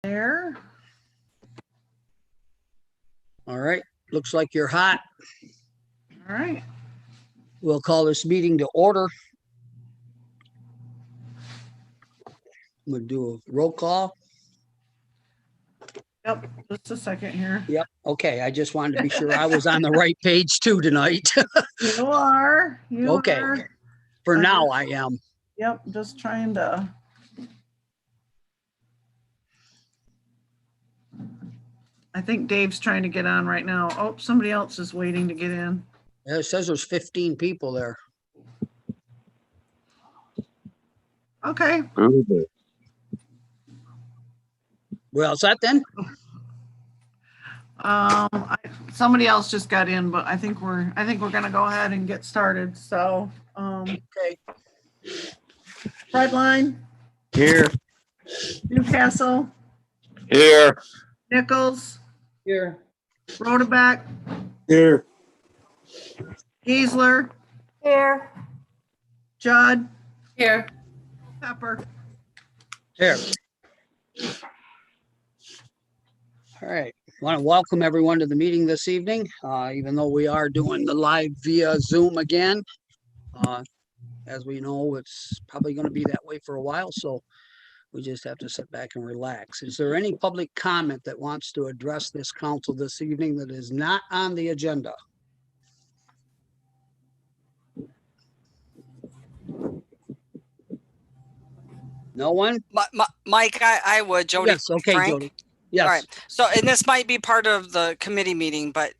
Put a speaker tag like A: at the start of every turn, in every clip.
A: There.
B: All right, looks like you're hot.
A: All right.
B: We'll call this meeting to order. We'll do a roll call.
A: Yep. Just a second here.
B: Yep. Okay. I just wanted to be sure I was on the right page too tonight.
A: You are. You
B: Okay.
A: are.
B: For
A: I
B: now,
A: just-
B: I am.
A: Yep. Just trying to. I think Dave's trying to get on right now. Oh, somebody else is waiting to get in.
B: It says there's 15 people there.
A: Okay.
B: Well, is that then?
A: Somebody else just got in, but I think we're gonna go ahead and get started. So,
B: Okay.
A: Redline,
C: Here.
A: Newcastle,
C: Here.
A: Nichols,
B: Here.
A: Rodeback,
C: Here.
A: Geisler,
D: Here.
A: Judd,
D: Here.
A: Pepper.
B: Here. All right. Want to welcome everyone to the meeting this evening, even though we are doing the live via Zoom again. As we know, it's probably going to be that way for a while, so we just have to sit back and relax. Is there any public comment that wants to address this council this evening that is not on the agenda? No one?
E: Mike, I would, Jody.
B: Yes, okay,
E: Frank.
B: Jody. Yes.
E: All right. So, and this might be part of the committee meeting, but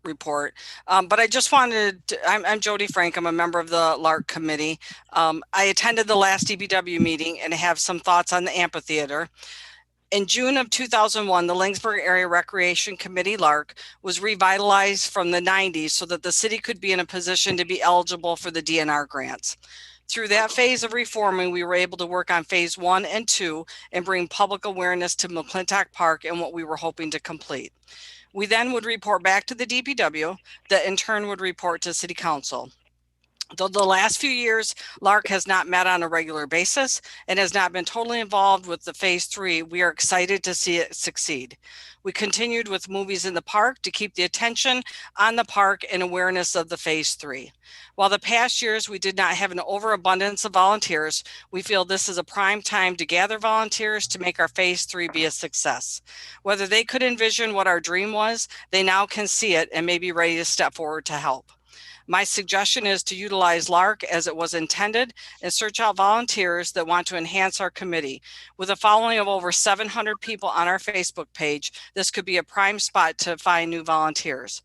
E: report. But I just wanted I'm Jody Frank. I'm a member of the LARC committee. I attended the last DPW meeting and have some thoughts on the amphitheater. In June of 2001, the Laingsburg Area Recreation Committee, LARC, was revitalized from the 90s so that the city could be in a position to be eligible for the DNR grants. Through that phase of reforming, we were able to work on phase 1 and 2 and bring public awareness to McClintock Park and what we were hoping to complete. We then would report back to the DPW that in turn would report to City Council. Though the last few years, LARC has not met on a regular basis and has not been totally involved with the phase 3, we are excited to see it succeed. We continued with movies in the park to keep the attention on the park and awareness of the phase 3. While the past years we did not have an overabundance of volunteers, we feel this is a prime time to gather volunteers to make our phase 3 be a success. Whether they could envision what our dream was, they now can see it and may be ready to step forward to help. My suggestion is to utilize LARC as it was intended and search out volunteers that want to enhance our committee. With a following of over 700 people on our Facebook page, this could be a prime spot to find new volunteers.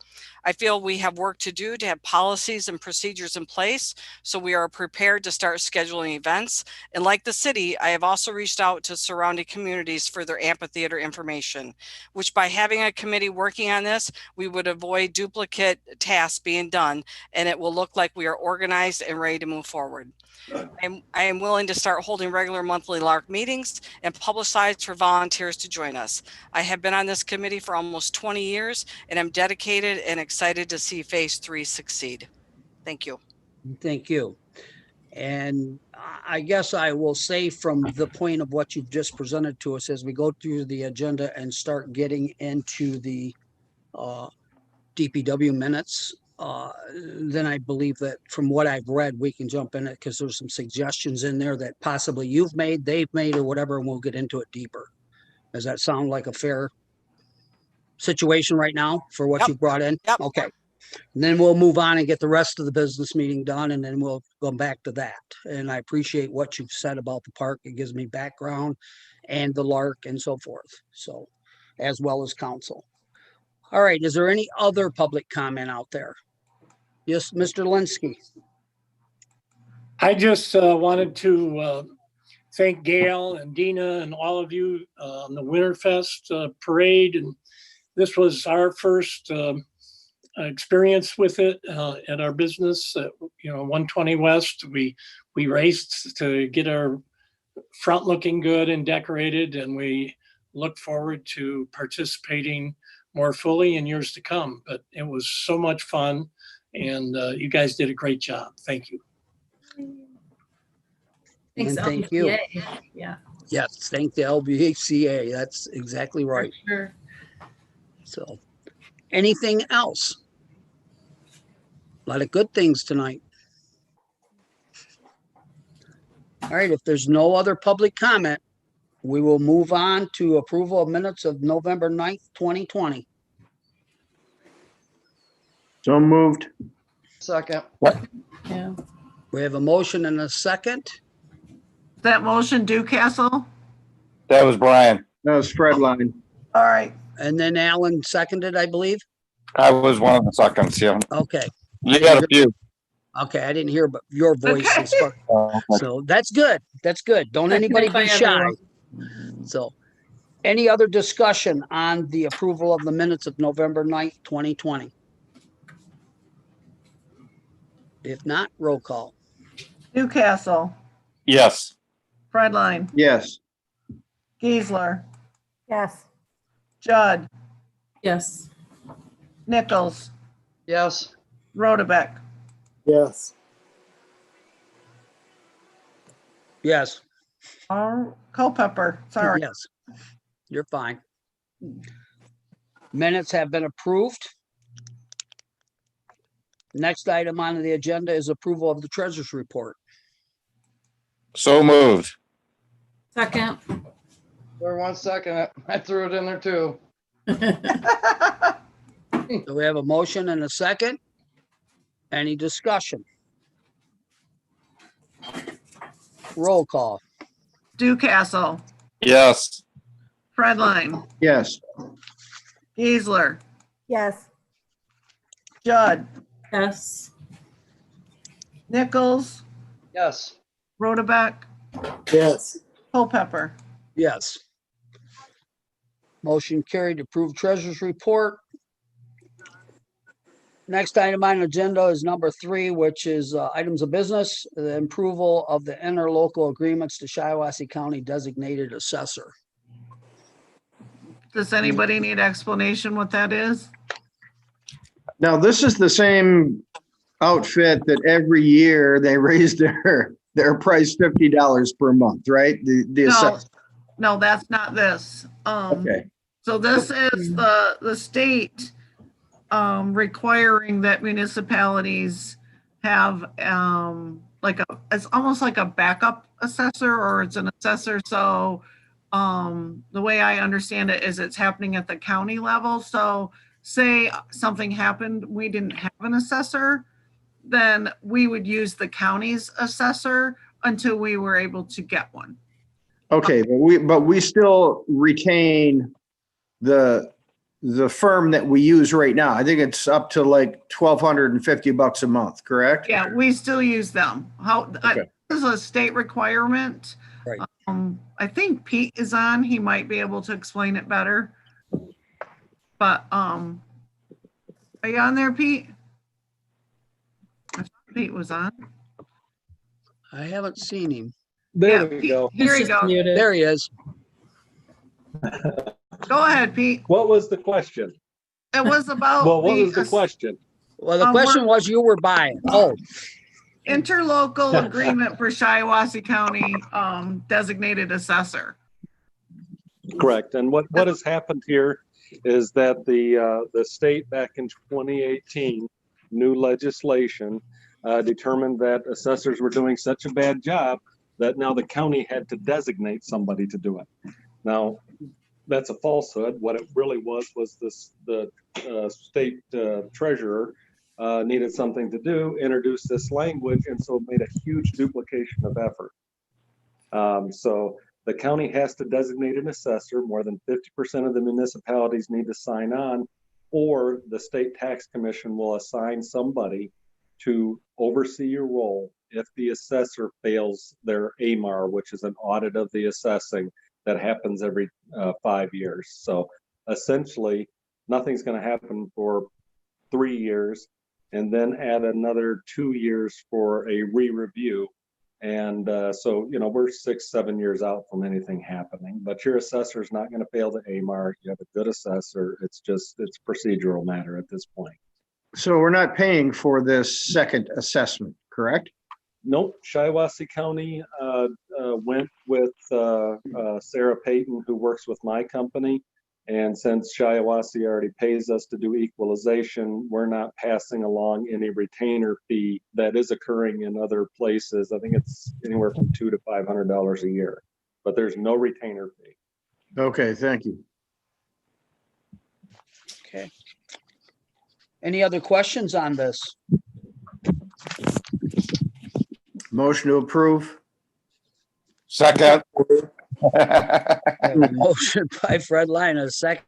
E: I feel we have work to do to have policies and procedures in place so we are prepared to start scheduling events. And like the city, I have also reached out to surrounding communities for their amphitheater information, which by having a committee working on this, we would avoid duplicate tasks being done, and it will look like we are organized and ready to move forward. I am willing to start holding regular monthly LARC meetings and publicize for volunteers to join us. I have been on this committee for almost 20 years and I'm dedicated and excited to see phase 3 succeed. Thank you.
B: Thank you. And I guess I will say from the point of what you've just presented to us as we go through the agenda and start getting into the DPW minutes, then I believe that from what I've read, we can jump in it because there's some suggestions in there that possibly you've made, they've made, or whatever, and we'll get into it deeper. Does that sound like a fair situation right now for what
E: Yep.
B: you've brought in?
E: Yep.
B: Okay. And then we'll move on and get the rest of the business meeting done, and then we'll go back to that. And I appreciate what you've said about the park. It gives me background and the LARC and so forth. So, as well as council. All right. Is there any other public comment out there? Yes, Mr. Linsky.
F: I just wanted to thank Gail and Dina and all of you on the Winterfest parade. And this was our first experience with it at our business at 120 West. We raced to get our front looking good and decorated, and we look forward to participating more fully in years to come. But it was so much fun. And you guys did a great job. Thank you.
D: Thanks,
B: And thank you.
D: LPA. Yeah.
B: Yes, thank the LBHCA. That's exactly
A: For
B: right.
A: sure.
B: So, anything else? A lot of good things tonight. All right, if there's no other public comment, we will move on to approval of minutes of November 9th, 2020.
C: So moved.
D: Second.
A: Yeah.
B: We have a motion and a second.
A: That motion Ducastle?
C: That was Brian.
G: That was Fred line.
A: All right.
B: And then Alan seconded, I believe.
C: I was one of the seconds, yeah.
B: Okay,
C: You got a few.
B: okay, I didn't hear, but your voice is,
A: Okay.
B: so that's good. That's good. Don't anybody be shy. So, any other discussion on the approval of the minutes of November 9th, 2020? If not, roll call.
A: Ducastle,
C: Yes.
A: Fredline,
G: Yes.
A: Geisler,
H: Yes.
A: Judd,
H: Yes.
A: Nichols,
D: Yes.
A: Rodebeck.
G: Yes.
B: Yes.
A: Culpepper, sorry.
B: Yes, you're fine. Minutes have been approved. Next item on the agenda is approval of the treasurer's report.
C: So moved.
H: Second.
D: For 1 second, I threw it in there too.
B: So we have a motion and a second. Any discussion? Roll call.
A: Ducastle,
C: Yes.
A: Fredline,
G: Yes.
A: Geisler,
H: Yes.
A: Judd,
H: Yes.
A: Nichols,
D: Yes.
A: Rodebeck,
G: Yes.
A: Culpepper.
B: Yes. Motion carried to approve treasurer's report. Next item on the agenda is number 3, which is items of business, the approval of the interlocal agreements to Shiawassee County designated assessor.
A: Does anybody need explanation what that is?
G: Now, this is the same outfit that every year they raise their price $50 per month, right? The
A: No,
G: assessment.
A: no, that's not this.
G: Okay.
A: So this is the state requiring that municipalities have it's almost like a backup assessor, or it's an assessor. So the way I understand it is it's happening at the county level. So say something happened, we didn't have an assessor, then we would use the county's assessor until we were able to get one.
G: Okay, but we still retain the firm that we use right now. I think it's up to like $1,250 a month, correct?
A: Yeah, we still use them.
G: Okay.
A: This is a state requirement.
B: Right.
A: I think Pete is on. He might be able to explain it better. But, are you on there, Pete? I thought Pete was on.
B: I haven't seen him.
A: There we go. Here you go.
B: There he is.
A: Go ahead, Pete.
I: What was the question?
A: It was about
I: Well, what was the question?
B: Well, the
A: Um,
B: question
A: we're-
B: was you were buying. Oh,
A: interlocal agreement for Shiawassee County designated assessor.
I: Correct. And what has happened here is that the state back in 2018, new legislation determined that assessors were doing such a bad job that now the county had to designate somebody to do it. Now, that's a falsehood. What it really was the state treasurer needed something to do, introduced this language, and so it made a huge duplication of effort. So the county has to designate an assessor. More than 50% of the municipalities need to sign on, or the state tax commission will assign somebody to oversee your role if the assessor fails their AMAR, which is an audit of the assessing that happens every 5 years. So essentially, nothing's going to happen for 3 years, and then add another 2 years for a re-review. And so, we're 6-7 years out from anything happening, but your assessor is not going to fail the AMAR. You have a good assessor. It's procedural matter at this point.
G: So we're not paying for this second assessment, correct?
I: Nope, Shiawassee County went with Sarah Payton, who works with my company. And since Shiawassee already pays us to do equalization, we're not passing along any retainer fee that is occurring in other places. I think it's anywhere from $200 to $500 a year, but there's no retainer fee.
G: Okay, thank you.
B: Okay. Any other questions on this?
G: Motion to approve.
C: Second.
B: I have a motion by Fred Line, a second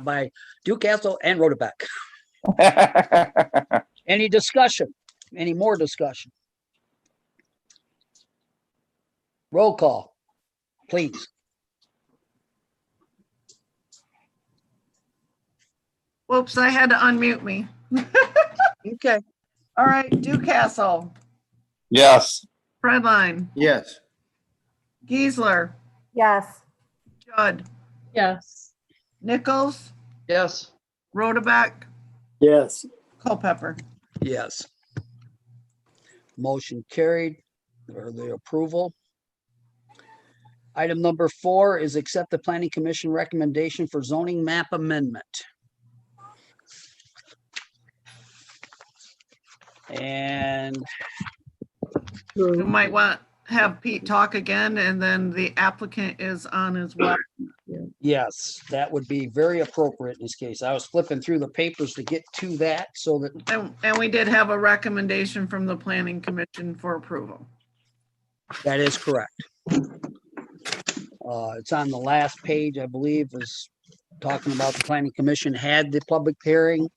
B: by Duke-Castle and Rotabeck. Any discussion? Any more discussion? Roll call, please.
A: Whoops, I had to unmute me.
B: Okay.
A: All right, Ducastle,
C: Yes.
A: Fredline,
G: Yes.
A: Geisler,
H: Yes.
A: Judd,
H: Yes.
A: Nichols,
D: Yes.
A: Rotabeck,
F: Yes.
A: Culpepper.
B: Yes. Motion carried, or the approval. Item number 4 is accept the planning commission recommendation for zoning map amendment. And
A: You might want have Pete talk again, and then the applicant is on as well.
B: yes, that would be very appropriate in this case. I was flipping through the papers to get to that so that,
A: And we did have a recommendation from the planning commission for approval.
B: that is correct. It's on the last page, I believe, is talking about the planning commission had the public hearing,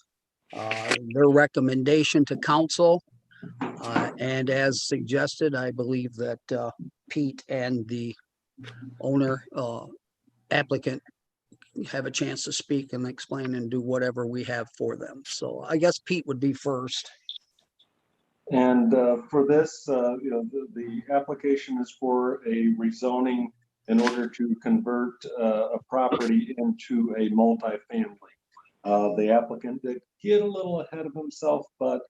B: their recommendation to council. And as suggested, I believe that Pete and the owner applicant have a chance to speak and explain and do whatever we have for them. So I guess Pete would be first.
I: And for this, the application is for a rezoning in order to convert a property into a multifamily. The applicant did get a little ahead of himself, but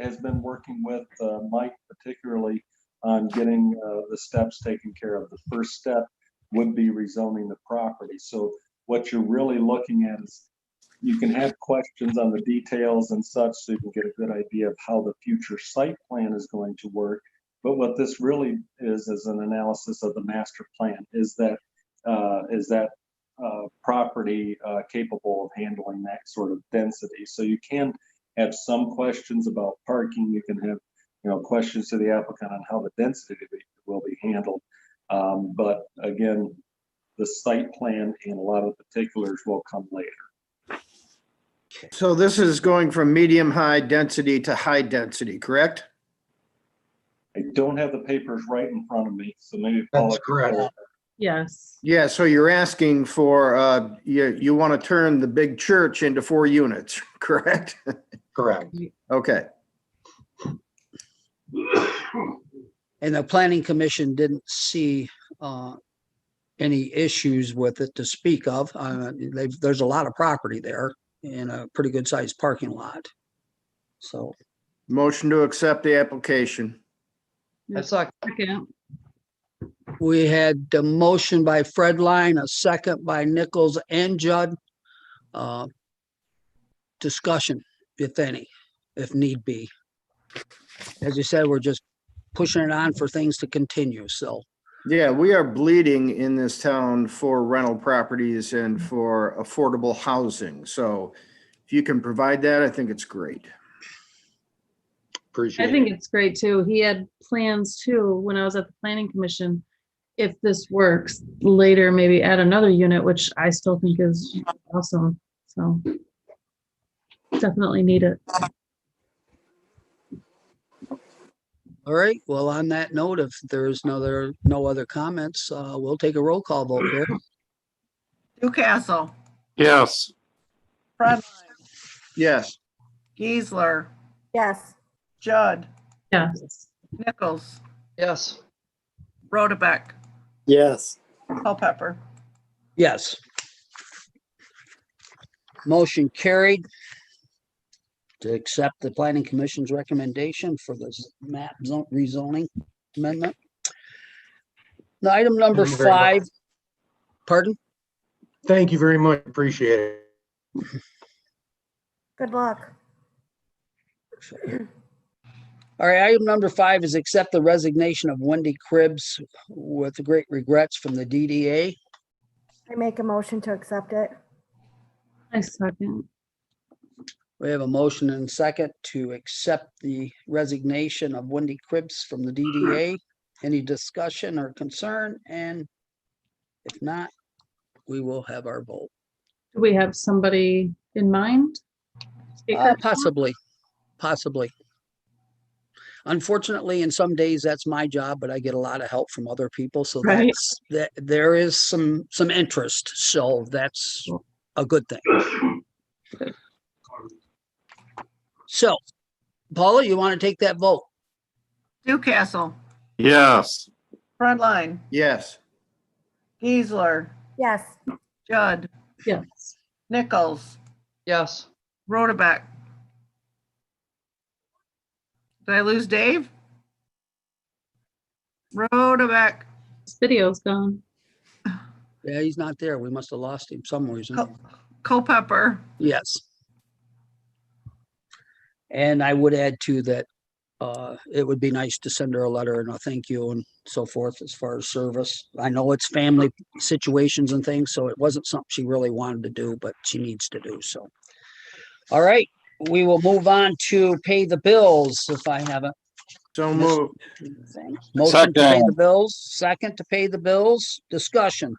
I: has been working with Mike particularly on getting the steps taken care of. The first step would be rezoning the property. So what you're really looking at is you can have questions on the details and such, so you can get a good idea of how the future site plan is going to work. But what this really is an analysis of the master plan. Is that property capable of handling that sort of density? So you can have some questions about parking. You can have, questions to the applicant on how the density will be handled. But again, the site plan and a lot of the particulars will come later.
G: So this is going from medium high density to high density, correct?
I: I don't have the papers right in front of me, so maybe Paula.
D: That's correct.
H: Yes.
G: Yeah, so you're asking for, you want to turn the big church into 4 units, correct?
D: Correct.
G: Okay.
B: And the planning commission didn't see any issues with it to speak of. There's a lot of property there and a pretty good sized parking lot. So
G: Motion to accept the application.
D: That's like,
H: Second.
B: we had the motion by Fred Line, a second by Nichols and Judd. Discussion, if any, if need be. As you said, we're just pushing it on for things to continue, so.
G: Yeah, we are bleeding in this town for rental properties and for affordable housing. So if you can provide that, I think it's great.
H: I think it's great too. He had plans too, when I was at the planning commission. If this works, later maybe add another unit, which I still think is awesome. So definitely need it.
B: All right, well, on that note, if there's no other comments, we'll take a roll call vote here.
A: Ducastle,
C: Yes.
A: Fredline,
G: Yes.
A: Geisler,
H: Yes.
A: Judd,
H: Yes.
A: Nichols,
D: yes.
A: Rotabeck,
F: Yes.
A: Culpepper.
B: Yes. Motion carried. to accept the planning commission's recommendation for the map zone rezoning amendment. Now, item number
J: Thank you very much.
B: 5, pardon?
J: Thank you very much. Appreciate it.
K: Good luck.
B: All right, item number 5 is accept the resignation of Wendy Cribbs with great regrets from the DDA.
K: I make a motion to accept it.
H: I second.
B: We have a motion and second to accept the resignation of Wendy Cribbs from the DDA. Any discussion or concern? And if not, we will have our vote.
H: Do we have somebody in mind? Speaker?
B: Possibly. Unfortunately, in some days that's my job, but I get a lot of help from other people. So
H: Right.
B: that there is some interest. So that's a good thing. So, Paula, you want to take that vote?
A: Newcastle,
C: yes,
A: Frontline,
G: Yes.
A: Geisler,
K: Yes.
A: Judd,
H: Yes.
A: Nichols,
D: Yes.
A: Rotabeck. Did I lose Dave? Rotabeck,
H: This video's gone.
B: Yeah, he's not there. We must have lost him some reason.
A: Culpepper,
B: Yes. And I would add too that it would be nice to send her a letter and a thank you and so forth as far as service. I know it's family situations and things, so it wasn't something she really wanted to do, but she needs to do so. All right, we will move on to pay the bills if I haven't.
G: So moved.
B: Motion to pay
C: Second.
B: the bills, second to pay the bills, discussion.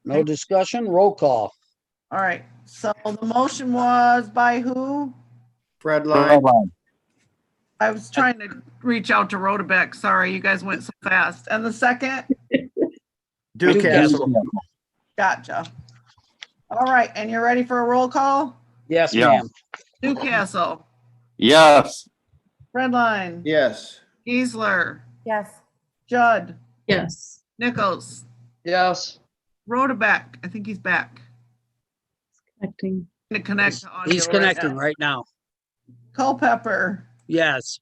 B: No discussion, roll call.
A: all right, so the motion was by who?
G: Fred Line.
A: I was trying to reach out to Rotabeck, sorry, you guys went so fast. And the second?
G: Ducastle.
A: Gotcha. All right, and you're ready for a roll call?
B: Yes,
C: Yeah.
B: ma'am.
A: Newcastle,
C: yes,
A: Redline,
G: Yes.
A: Geisler,
K: Yes.
A: Judd,
H: Yes.
A: Nichols,
D: Yes.
A: Rotabeck, I think he's back.
H: Connecting.
A: To connect to audio
B: He's
A: right
B: connecting
A: now.
B: right now.
A: Culpepper,
B: Yes.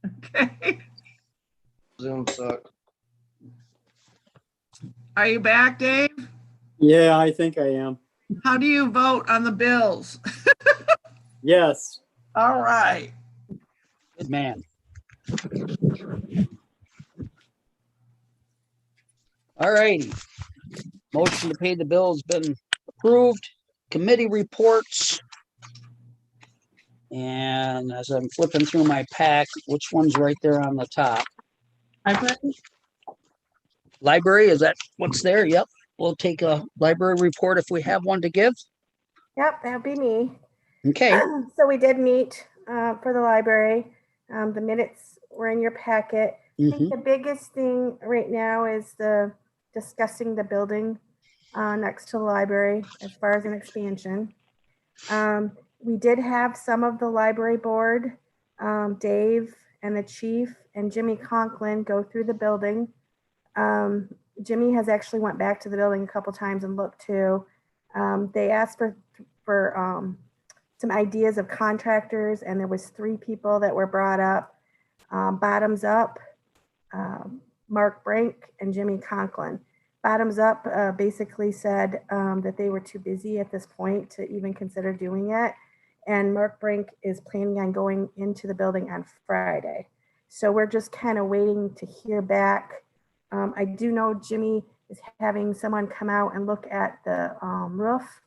A: okay.
D: Zoom sucks.
A: Are you back, Dave?
L: Yeah, I think I am.
A: How do you vote on the bills?
L: Yes.
A: All right.
B: Good man. All righty. Motion to pay the bills been approved. Committee reports. And as I'm flipping through my pack, which one's right there on the top? Library, is that what's there? Yep. We'll take a library report if we have one to give.
K: Yep, that'd be me.
B: Okay.
K: So we did meet for the library. The minutes were in your packet. I
B: Mhm.
K: think the biggest thing right now is discussing the building next to the library as far as an expansion. We did have some of the library board, Dave and the chief and Jimmy Conklin go through the building. Jimmy has actually went back to the building a couple times and looked too. They asked for some ideas of contractors, and there was 3 people that were brought up. Bottoms Up, Mark Brink, and Jimmy Conklin. Bottoms Up basically said that they were too busy at this point to even consider doing it. And Mark Brink is planning on going into the building on Friday. So we're just kind of waiting to hear back. I do know Jimmy is having someone come out and look at the roof,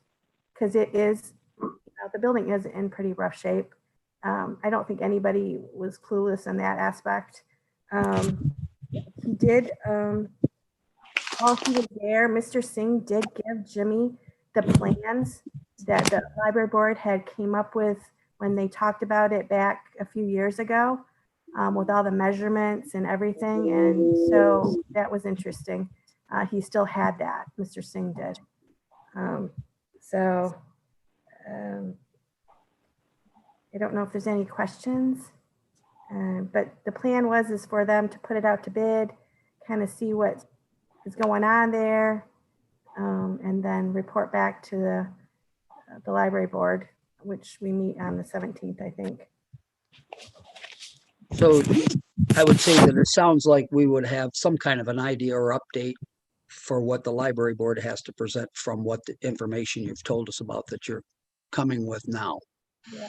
K: because it is, the building is in pretty rough shape. I don't think anybody was clueless in that aspect. He did, while he was there, Mr. Singh did give Jimmy the plans that the library board had came up with when they talked about it back a few years ago, with all the measurements and everything. And so that was interesting. He still had that, Mr. Singh did. I don't know if there's any questions, but the plan is for them to put it out to bid, kind of see what is going on there, and then report back to the library board which we meet on the 17th, I think.
B: So I would say that it sounds like we would have some kind of an idea or update for what the library board has to present from what the information you've told us about that you're coming with now.
K: Yeah.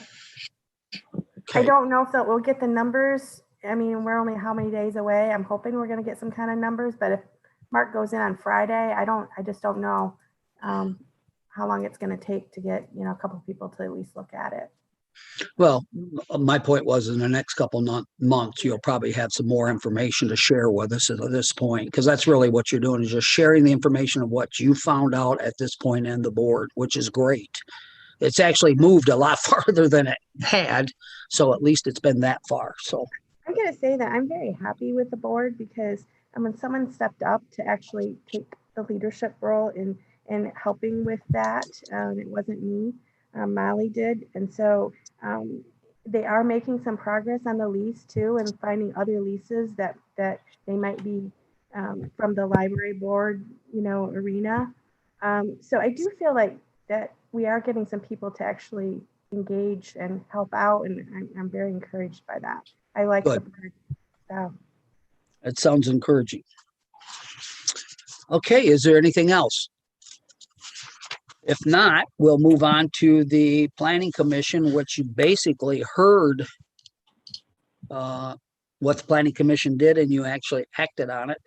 K: I
B: Okay,
K: don't know if that we'll get the numbers. I mean, we're only how many days away? I'm hoping we're gonna get some kind of numbers, but if Mark goes in on Friday, I just don't know how long it's gonna take to get, you know, a couple of people to at least look at it.
B: well, my point was in the next couple months, you'll probably have some more information to share with us at this point, because that's really what you're doing, is just sharing the information of what you found out at this point in the board, which is great. It's actually moved a lot farther than it had, so at least it's been that far, so.
K: I'm gonna say that I'm very happy with the board because when someone stepped up to actually take the leadership role in helping with that, it wasn't me, Molly did, and so they are making some progress on the lease too, and finding other leases that they might be from the library board, you know, arena. So I do feel like that we are getting some people to actually engage and help out, and I'm very encouraged by that. I like the
B: Good.
K: board staff.
B: It sounds encouraging. Okay, is there anything else? If not, we'll move on to the planning commission, which you basically heard what the planning commission did, and you actually acted on it.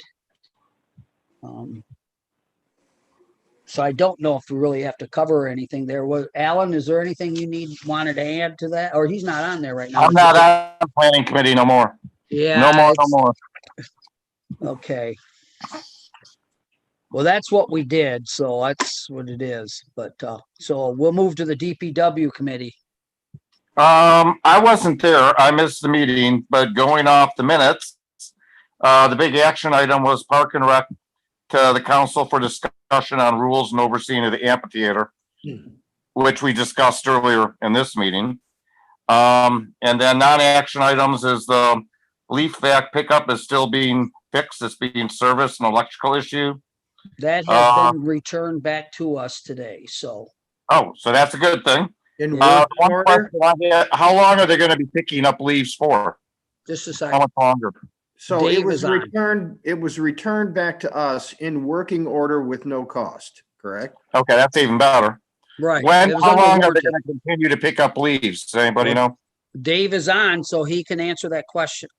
B: So I don't know if we really have to cover anything there. Alan, is there anything you wanted to add to that? Or he's not on there right now.
C: I'm not on the planning committee no more.
B: Yeah.
C: No more, no
B: it's-
C: more.
B: Okay. Well, that's what we did, so that's what it is. But so we'll move to the DPW committee.
C: I wasn't there. I missed the meeting, but going off the minutes, the big action item was Park and Rec to the council for discussion on rules and overseeing of the amphitheater, which we discussed earlier in this meeting. And then non-action items is the leaf vac pickup is still being fixed. It's being serviced, an electrical issue.
B: That has been returned back to us today, so.
C: Oh, so that's a good thing.
G: In
C: One
G: working order.
C: question I had, how long are they gonna be picking up leaves for?
B: Just a
C: How
B: second.
C: much longer?
G: So
B: Dave
G: it was
B: is on.
G: returned, it was returned back to us in working order with no cost, correct?
C: Okay, that's even better.
B: Right.
C: When,
B: It was
C: how
B: under
C: long are they
B: warranty.
C: gonna continue to pick up leaves? Does anybody know?
B: Dave is on, so he can answer that question.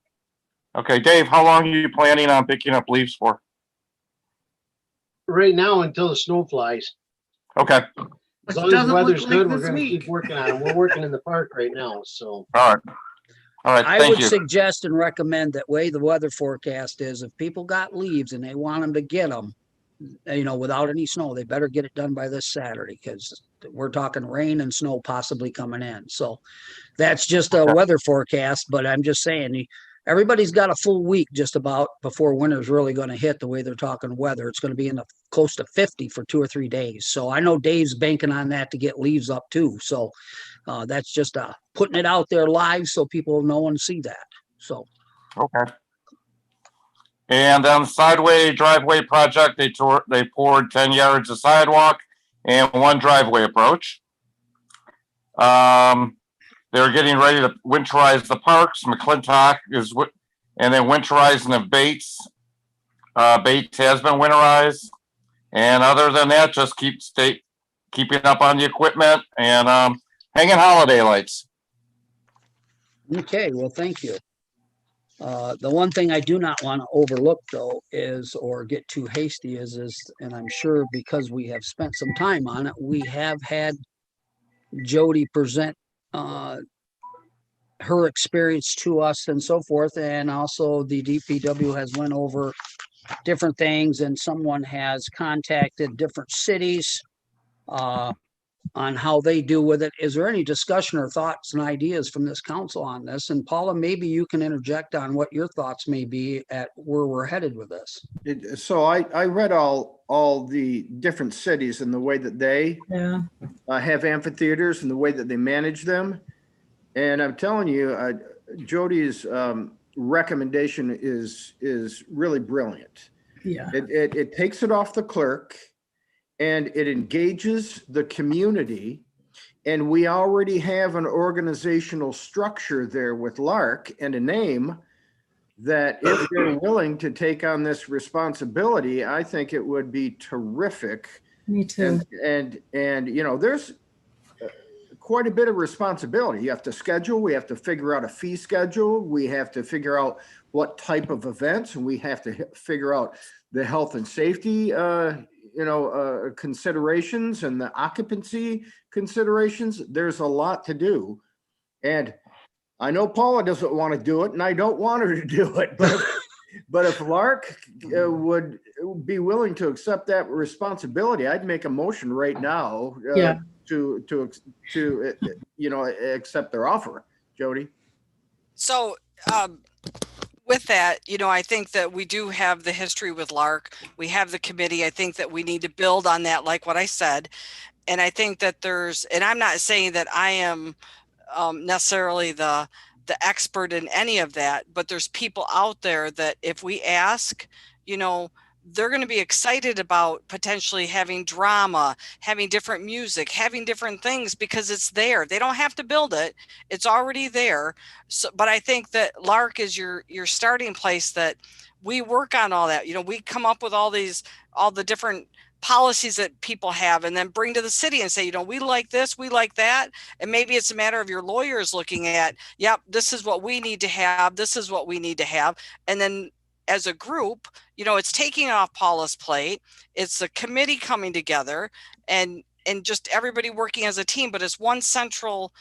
C: Okay, Dave, how long are you planning on picking up leaves for?
L: Right now until the snow flies.
C: Okay,
L: As
A: Which
L: long as the
A: doesn't look
L: weather's
A: like
L: good, we're
A: this
L: gonna
A: week.
L: keep working on it. We're working in the park right now, so.
C: all right. All right,
B: I
C: thank
B: would
C: you.
B: suggest and recommend that way the weather forecast is, if people got leaves and they want them to get them, you know, without any snow, they better get it done by this Saturday, because we're talking rain and snow possibly coming in. So that's just a
C: Okay.
B: weather forecast, but I'm just saying, everybody's got a full week just about before winter's really going to hit. The way they're talking weather, it's going to be in the close to 50 for 2 or 3 days. So I know Dave's banking on that to get leaves up too. So that's just putting it out there live so people know and see that. So
C: Okay. And on the sideway driveway project, they poured 10 yards of sidewalk and 1 driveway approach. They're getting ready to winterize the parks. McClintock is, and then winterizing of Bates. Bates has been winterized. And other than that, just keeping up on the equipment and hanging holiday lights.
B: okay, well, thank you. The one thing I do not want to overlook though is, or get too hasty is, and I'm sure because we have spent some time on it, we have had Jody present her experience to us and so forth. And also the DPW has went over different things, and someone has contacted different cities on how they do with it. Is there any discussion or thoughts and ideas from this council on this? And Paula, maybe you can interject on what your thoughts may be at where we're headed with this.
G: So I read all the different cities and the way that they
H: Yeah.
G: have amphitheaters and the way that they manage them. And I'm telling you, Jody's recommendation is really brilliant.
H: Yeah.
G: It takes it off the clerk and it engages the community And we already have an organizational structure there with Lark and a name that if they're willing to take on this responsibility, I think it would be terrific.
H: Me too.
G: And you know, there's quite a bit of responsibility. You have to schedule, we have to figure out a fee schedule, we have to figure out what type of events, and we have to figure out the health and safety, considerations and the occupancy considerations. There's a lot to do. And I know Paula doesn't want to do it, and I don't want her to do it, but if Lark would be willing to accept that responsibility, I'd make a motion right now to accept their offer. Jody?
E: So, with that, I think that we do have the history with Lark. We have the committee. I think that we need to build on that, like what I said. And I think that and I'm not saying that I am necessarily the expert in any of that, but there's people out there that if we ask, they're going to be excited about potentially having drama, having different music, having different things, because it's there. They don't have to build it. It's already there. So, but I think that Lark is your starting place, that we work on all that. We come up with all the different policies that people have, and then bring to the city and say, we like this, we like that. And maybe it's a matter of your lawyers looking at, yep, this is what we need to have. This is what we need to have. And then as a group, it's taking off Paula's plate. It's a committee coming together and just everybody working as a team, but it's one central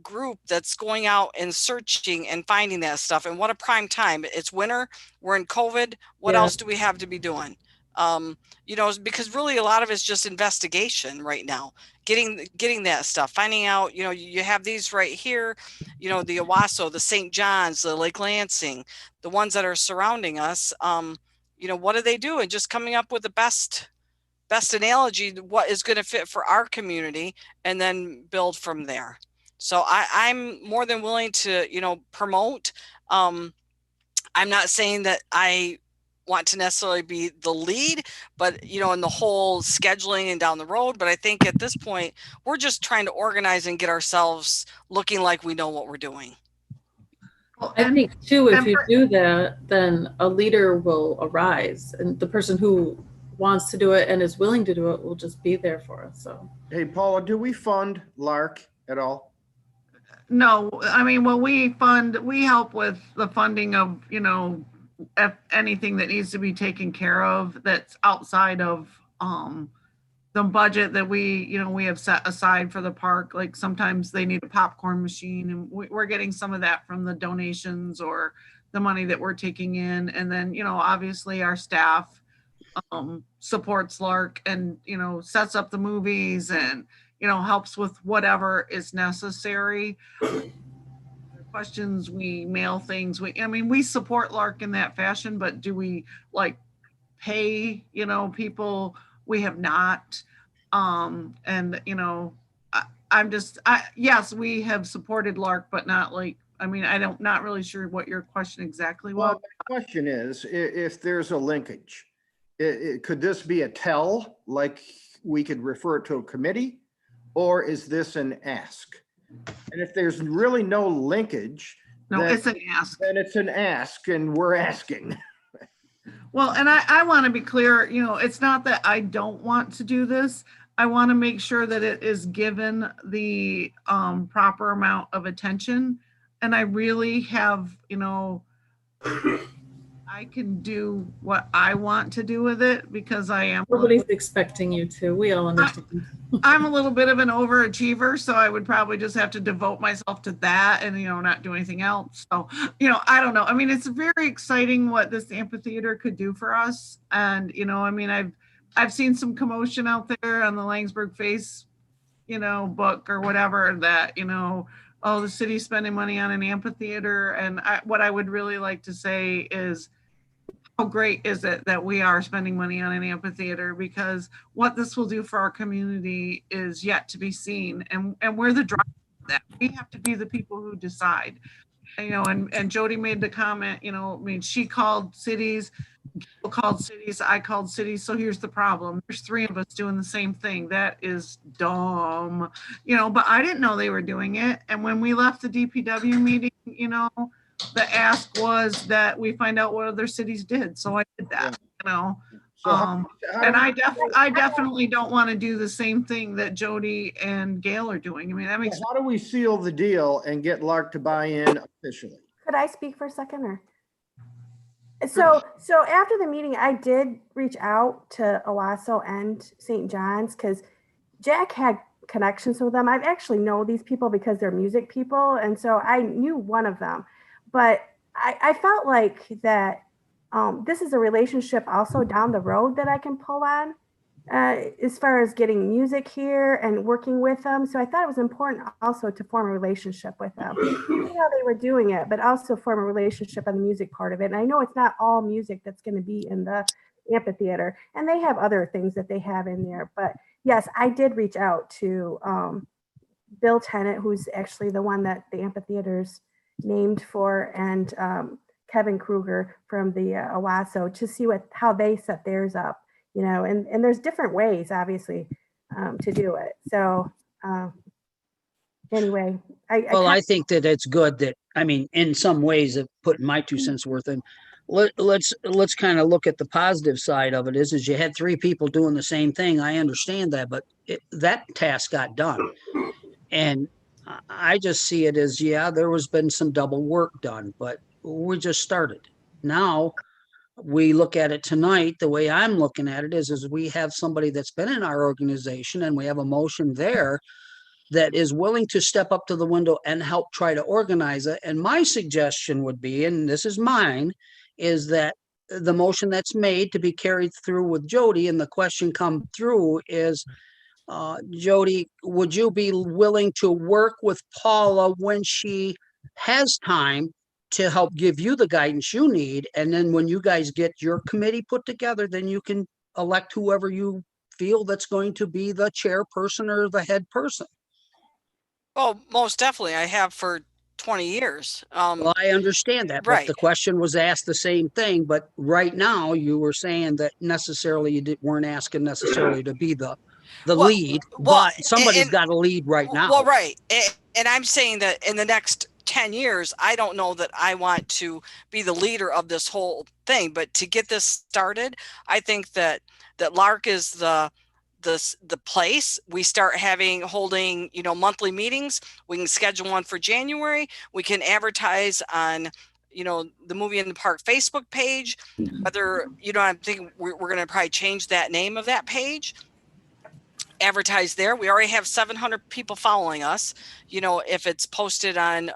E: group that's going out and searching and finding that stuff. And what a prime time. It's winter. We're in COVID. What else do we have to be doing? Because really a lot of it's just investigation right now, getting that stuff, finding out, you have these right here, the Owasso, the St. John's, the Lake Lansing, the ones that are surrounding us. What do they do? And just coming up with the best analogy, what is going to fit for our community, and then build from there. So I'm more than willing to, promote. I'm not saying that I want to necessarily be the lead, but in the whole scheduling and down the road. But I think at this point, we're just trying to organize and get ourselves looking like we know what we're doing.
H: Well, I think too, if you do that, then a leader will arise, and the person who wants to do it and is willing to do it will just be there for us. So,
G: Hey, Paula, do we fund Lark at all?
A: No, I mean, well, we help with the funding of, anything that needs to be taken care of that's outside of the budget that we have set aside for the park. Like sometimes they need a popcorn machine, and we're getting some of that from the donations or the money that we're taking in. And then, obviously our staff supports Lark and, sets up the movies and, helps with whatever is necessary. Questions, we mail things. We support Lark in that fashion, but do we pay, people? We have not. Yes, we have supported Lark, but not not really sure what your question exactly was.
G: Well, the question is, if there's a linkage, could this be a tell, like we could refer it to a committee, or is this an ask? And if there's really no linkage,
A: it's an ask.
G: Then it's an ask, and we're asking.
A: Well, and I want to be clear, it's not that I don't want to do this. I want to make sure that it is given the proper amount of attention. And I really have, I can do what I want to do with it because I am.
H: Nobody's expecting you to. We all understand.
A: I'm a little bit of an overachiever, so I would probably just have to devote myself to that and, not do anything else. So, I don't know. It's very exciting what this amphitheater could do for us. And, I've seen some commotion out there on the Langsberg Face, book or whatever that, oh, the city's spending money on an amphitheater. And what I would really like to say is, how great is it that we are spending money on an amphitheater, because what this will do for our community is yet to be seen. And we're the driver of that. We have to be the people who decide. and Jody made the comment, I mean, she called cities, Gail called cities, I called cities. So here's the problem. There's three of us doing the same thing. That is dumb, but I didn't know they were doing it. And when we left the DPW meeting, the ask was that we find out what other cities did. So I did that,
G: So how
A: and
G: do
A: I definitely don't want to do the same thing that Jody and Gail are doing. I mean, that makes,
G: how do we seal the deal and get Lark to buy in officially?
K: Could I speak for a second or? So after the meeting, I did reach out to Owasso and St. John's because Jack had connections with them. I actually know these people because they're music people. And so I knew one of them, but I felt like that this is a relationship also down the road that I can pull on as far as getting music here and working with them. So I thought it was important also to form a relationship with them, see how they were doing it, but also form a relationship on the music part of it. And I know it's not all music that's going to be in the amphitheater, and they have other things that they have in there. But yes, I did reach out to Bill Tennant, who's actually the one that the amphitheater's named for, and Kevin Kruger from the Owasso to see how they set theirs up, and there's different ways, obviously, to do it. So anyway,
B: I think that it's good that, I mean, in some ways of putting my 2 cents worth in, let's kind of look at the positive side of it is you had 3 people doing the same thing. I understand that, but that task got done. And I just see it as, there has been some double work done, but we just started. Now we look at it tonight, the way I'm looking at it is we have somebody that's been in our organization and we have a motion there that is willing to step up to the window and help try to organize it. And my suggestion would be, and this is mine, is that the motion that's made to be carried through with Jody, and the question come through is, Jody, would you be willing to work with Paula when she has time to help give you the guidance you need? And then when you guys get your committee put together, then you can elect whoever you feel that's going to be the chairperson or the head person.
E: Well, most definitely. I have for 20 years.
B: Well, I understand that, but
E: right.
B: the question was asked the same thing. But right now you were saying that necessarily you weren't asking necessarily to be the lead, but somebody's got to lead right now.
E: Well, right. And I'm saying that in the next 10 years, I don't know that I want to be the leader of this whole thing, but to get this started, I think that Lark is the place. We start holding, monthly meetings. We can schedule one for January. We can advertise on, the Movie in the Park Facebook page, whether, I'm thinking we're going to probably change that name of that page. Advertise there. We already have 700 people following us. If it's posted on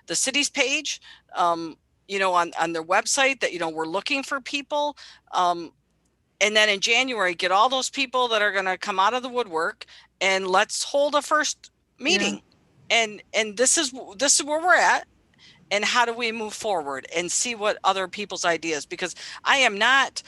E: the city's page, on their website that, we're looking for people. And then in January, get all those people that are going to come out of the woodwork and let's hold a first meeting. Yeah. And this is where we're at. And how do we move forward and see what other people's ideas, because I am not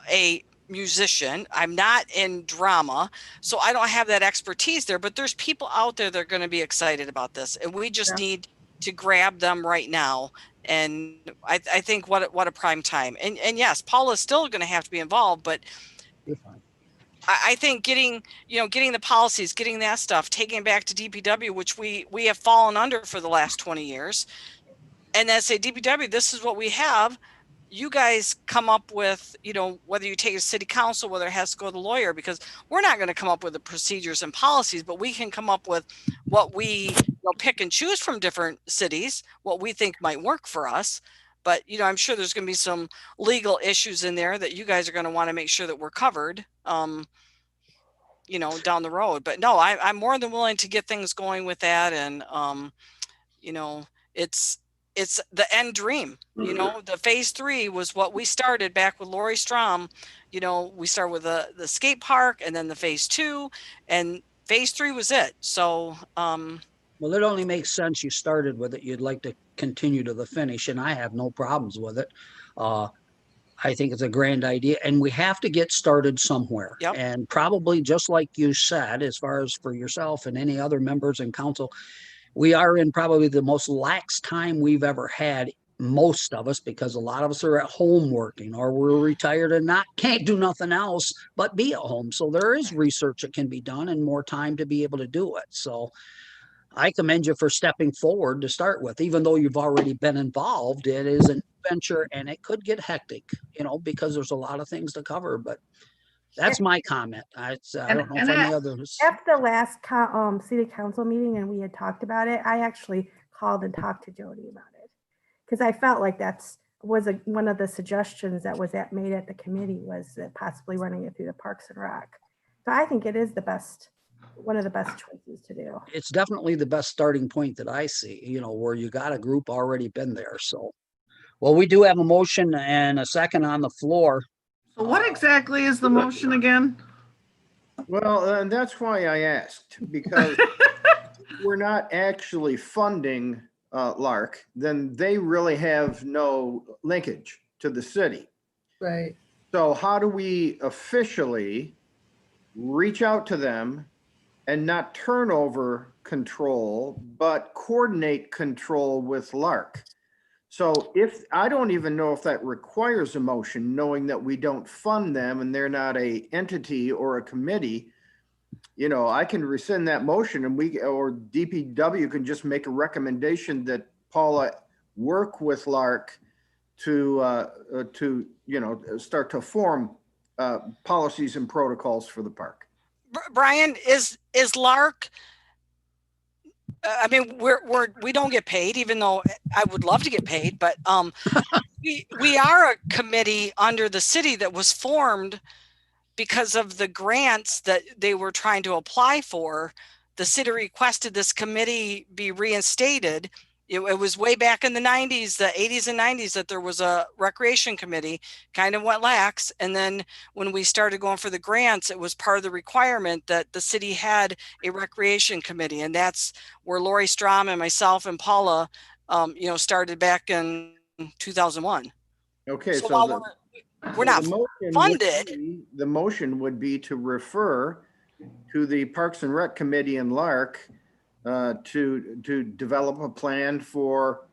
E: a musician. I'm not in drama, so I don't have that expertise there, but there's people out there that are going to be excited about this, and we just need to grab them right now. And I think what a prime time. And yes, Paula's still going to have to be involved, but I think getting the policies, getting that stuff, taking it back to DPW, which we have fallen under for the last 20 years, and then say, DPW, this is what we have. You guys come up with, whether you take a city council, whether it has to go to the lawyer, because we're not going to come up with the procedures and policies, but we can come up with what we pick and choose from different cities, what we think might work for us. But, I'm sure there's going to be some legal issues in there that you guys are going to want to make sure that we're covered, down the road. But no, I'm more than willing to get things going with that. And, it's the end dream. The phase 3 was what we started back with Lori Strom. We started with the skate park, and then the phase 2, and phase 3 was it. So,
B: well, it only makes sense you started with it. You'd like to continue to the finish, and I have no problems with it. I think it's a grand idea, and we have to get started somewhere.
E: Yep.
B: And probably just like you said, as far as for yourself and any other members in council, we are in probably the most lax time we've ever had, most of us, because a lot of us are at home working or we're retired and can't do nothing else but be at home. So there is research that can be done and more time to be able to do it. So I commend you for stepping forward to start with, even though you've already been involved. It is an adventure and it could get hectic, because there's a lot of things to cover, but that's my comment. I don't know if any others.
K: After the last city council meeting and we had talked about it, I actually called and talked to Jody about it. Because I felt like was one of the suggestions that was made at the committee, was that possibly running it through the Parks and Rec. So I think it is one of the best choices to do.
B: It's definitely the best starting point that I see, where you got a group already been there. So, well, we do have a motion and a second on the floor.
A: So what exactly is the motion again?
G: Well, and that's why I asked, because we're not actually funding Lark, then they really have no linkage to the city.
H: Right.
G: So how do we officially reach out to them and not turn over control, but coordinate control with Lark? So I don't even know if that requires a motion, knowing that we don't fund them and they're not a entity or a committee. I can rescind that motion and or DPW can just make a recommendation that Paula work with Lark to start to form policies and protocols for the park.
E: Brian, is Lark, I mean, we don't get paid, even though I would love to get paid, but we are a committee under the city that was formed because of the grants that they were trying to apply for. The city requested this committee be reinstated. It was way back in the 90s, the 80s and 90s, that there was a recreation committee, kind of went lax. And then when we started going for the grants, it was part of the requirement that the city had a recreation committee. And that's where Lori Strom and myself and Paula, started back in 2001.
G: Okay,
E: So
G: so
E: while we're not funded.
G: The motion would be to refer to the Parks and Rec Committee in Lark to develop a plan for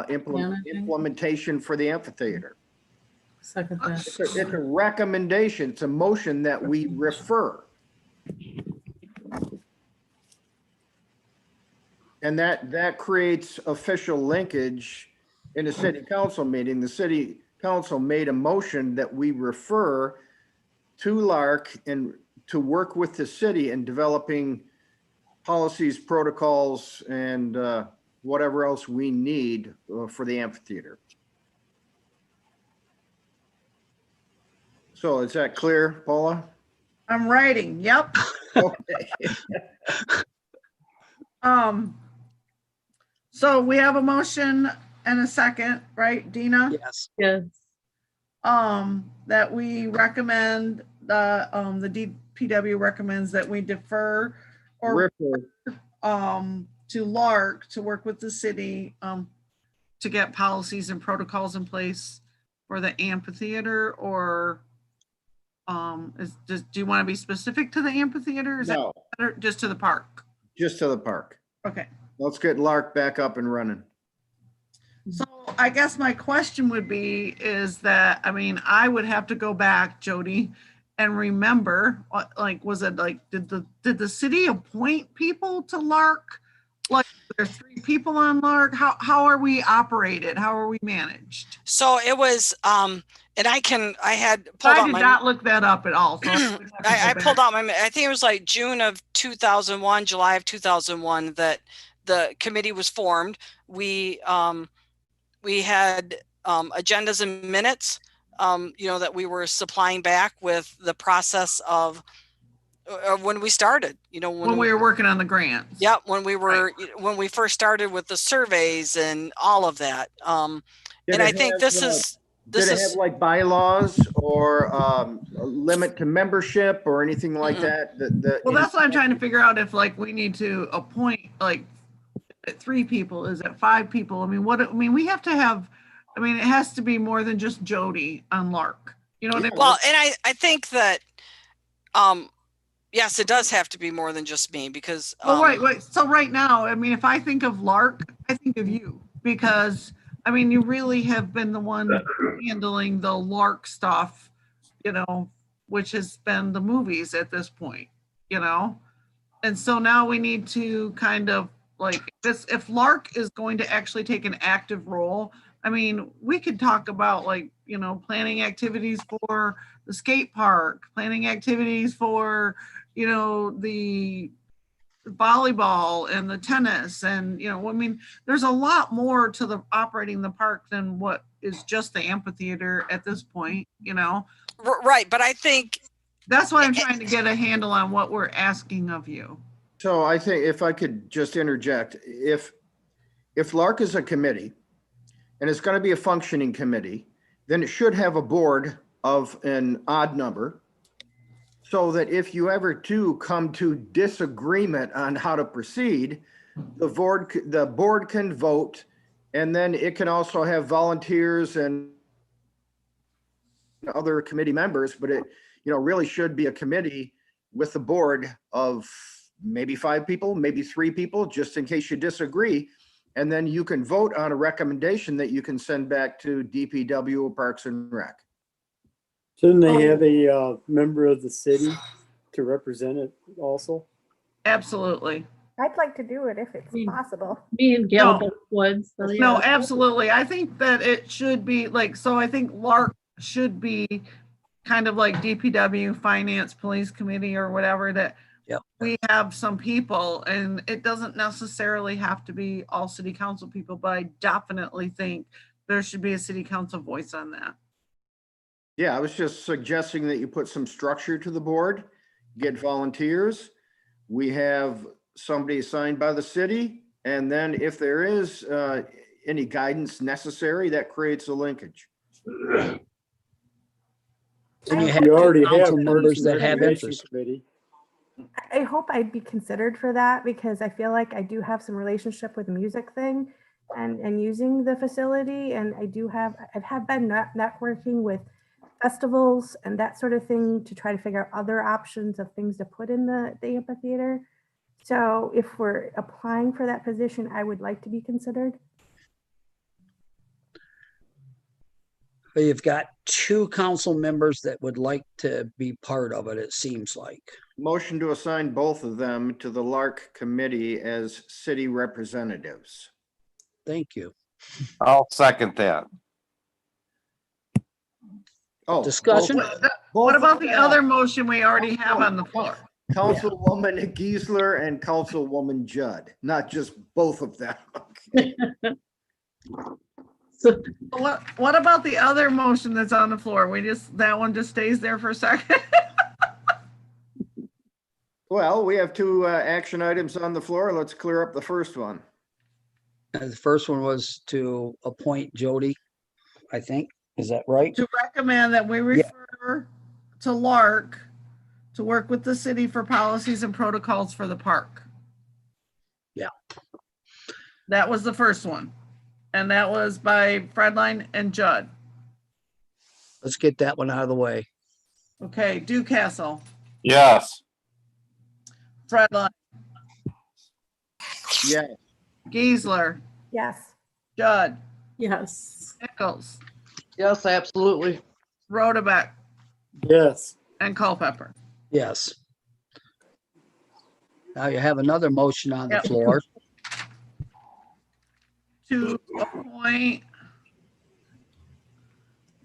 G: implementation for the amphitheater.
H: Second that.
G: It's a recommendation. It's a motion that we refer. And that creates official linkage in a city council meeting. The city council made a motion that we refer to Lark and to work with the city in developing policies, protocols, and whatever else we need for the amphitheater. So is that clear, Paula?
A: I'm writing, yep.
G: Okay.
A: So we have a motion and a second, right, Dina?
B: Yes.
H: Yes.
A: That we recommend, the DPW recommends that we defer or to Lark to work with the city to get policies and protocols in place for the amphitheater, or do you want to be specific to the amphitheater? Is
G: No,
A: that better? Just to the park?
G: just to the park.
A: Okay.
G: Let's get Lark back up and running.
A: So I guess my question would be is that, I mean, I would have to go back, Jody, and remember, like, was it like, did the city appoint people to Lark? Like, there's 3 people on Lark. How are we operated? How are we managed?
E: So it was, and I had pulled
A: I
E: out
A: did
E: my,
A: not look that up at all. So
E: I pulled out my, I think it was like June of 2001, July of 2001, that the committee was formed. We had agendas and minutes, that we were supplying back with the process of when we started,
A: when we were working on the grants.
E: Yep. When we first started with the surveys and all of that. And I think this is
G: like bylaws or a limit to membership or anything like that?
A: Well, that's what I'm trying to figure out, if like we need to appoint like 3 people, is it 5 people? We have to have, it has to be more than just Jody on Lark. You know what I mean?
E: Well, and I think that Yes, it does have to be more than just me because,
A: Well, right. So right now, I mean, if I think of Lark, I think of you because, I mean, you really have been the one handling the Lark stuff, you know, which has been the movies at this point, you know? And so now we need to kind of like this, if Lark is going to actually take an active role, I mean, we could talk about like, you know, planning activities for the skate park, planning activities for, you know, the volleyball and the tennis and, you know, I mean, there's a lot more to the operating the park than what is just the amphitheater at this point, you know?
E: right, but I think
A: That's why I'm trying to get a handle on what we're asking of you.
G: So I think if I could just interject, if Lark is a committee and it's going to be a functioning committee, then it should have a board of an odd number so that if you ever do come to disagreement on how to proceed, the board can vote, and then it can also have volunteers and other committee members, but it, you know, really should be a committee with the board of maybe 5 people, maybe 3 people, just in case you disagree. And then you can vote on a recommendation that you can send back to DPW or Parks and Rec.
M: Shouldn't they have a member of the city to represent it also?
A: Absolutely.
K: I'd like to do it if it's possible.
H: Me and Gail
A: No.
H: both would. So
A: No,
H: yeah.
A: absolutely. I think that it should be like, so I think Lark should be kind of like DPW, Finance, Police Committee or whatever that
B: Yep.
A: we have some people and it doesn't necessarily have to be all city council people, but I definitely think there should be a city council voice on that.
G: Yeah, I was just suggesting that you put some structure to the board, get volunteers. We have somebody assigned by the city. And then if there is any guidance necessary, that creates a linkage.
B: And you have
M: You already have
B: council
M: Parks
B: members
M: and
B: that have
M: Recreation
B: interest.
M: Committee.
K: I hope I'd be considered for that because I feel like I do have some relationship with the music thing and using the facility. And I have been networking with festivals and that sort of thing to try to figure out other options of things to put in the amphitheater. So if we're applying for that position, I would like to be considered.
B: But you've got 2 council members that would like to be part of it, it seems like.
G: Motion to assign both of them to the Lark Committee as city representatives.
B: Thank you.
C: I'll second that.
G: Oh,
B: Discussion?
A: What about the other motion we already have on the floor?
G: Councilwoman Geisler and Councilwoman Judd, not just both of them.
H: So
A: What about the other motion that's on the floor? That one just stays there for a second?
G: Well, we have 2 action items on the floor. Let's clear up the first one.
B: The first one was to appoint Jody, I think. Is that right?
A: To recommend that we refer to Lark to work with the city for policies and protocols for the park.
B: Yeah.
A: That was the first one. And that was by Fredline and Judd.
B: Let's get that one out of the way.
A: Okay, Ducastle,
C: Yes.
A: Fredline,
G: Yeah,
A: Geisler,
K: Yes.
A: Judd,
H: yes.
A: Nichols,
D: Yes, absolutely.
A: Rodebeck,
M: Yes.
A: and Culpepper.
B: Yes. Now you have another motion on the
A: Yep.
B: floor.
A: To appoint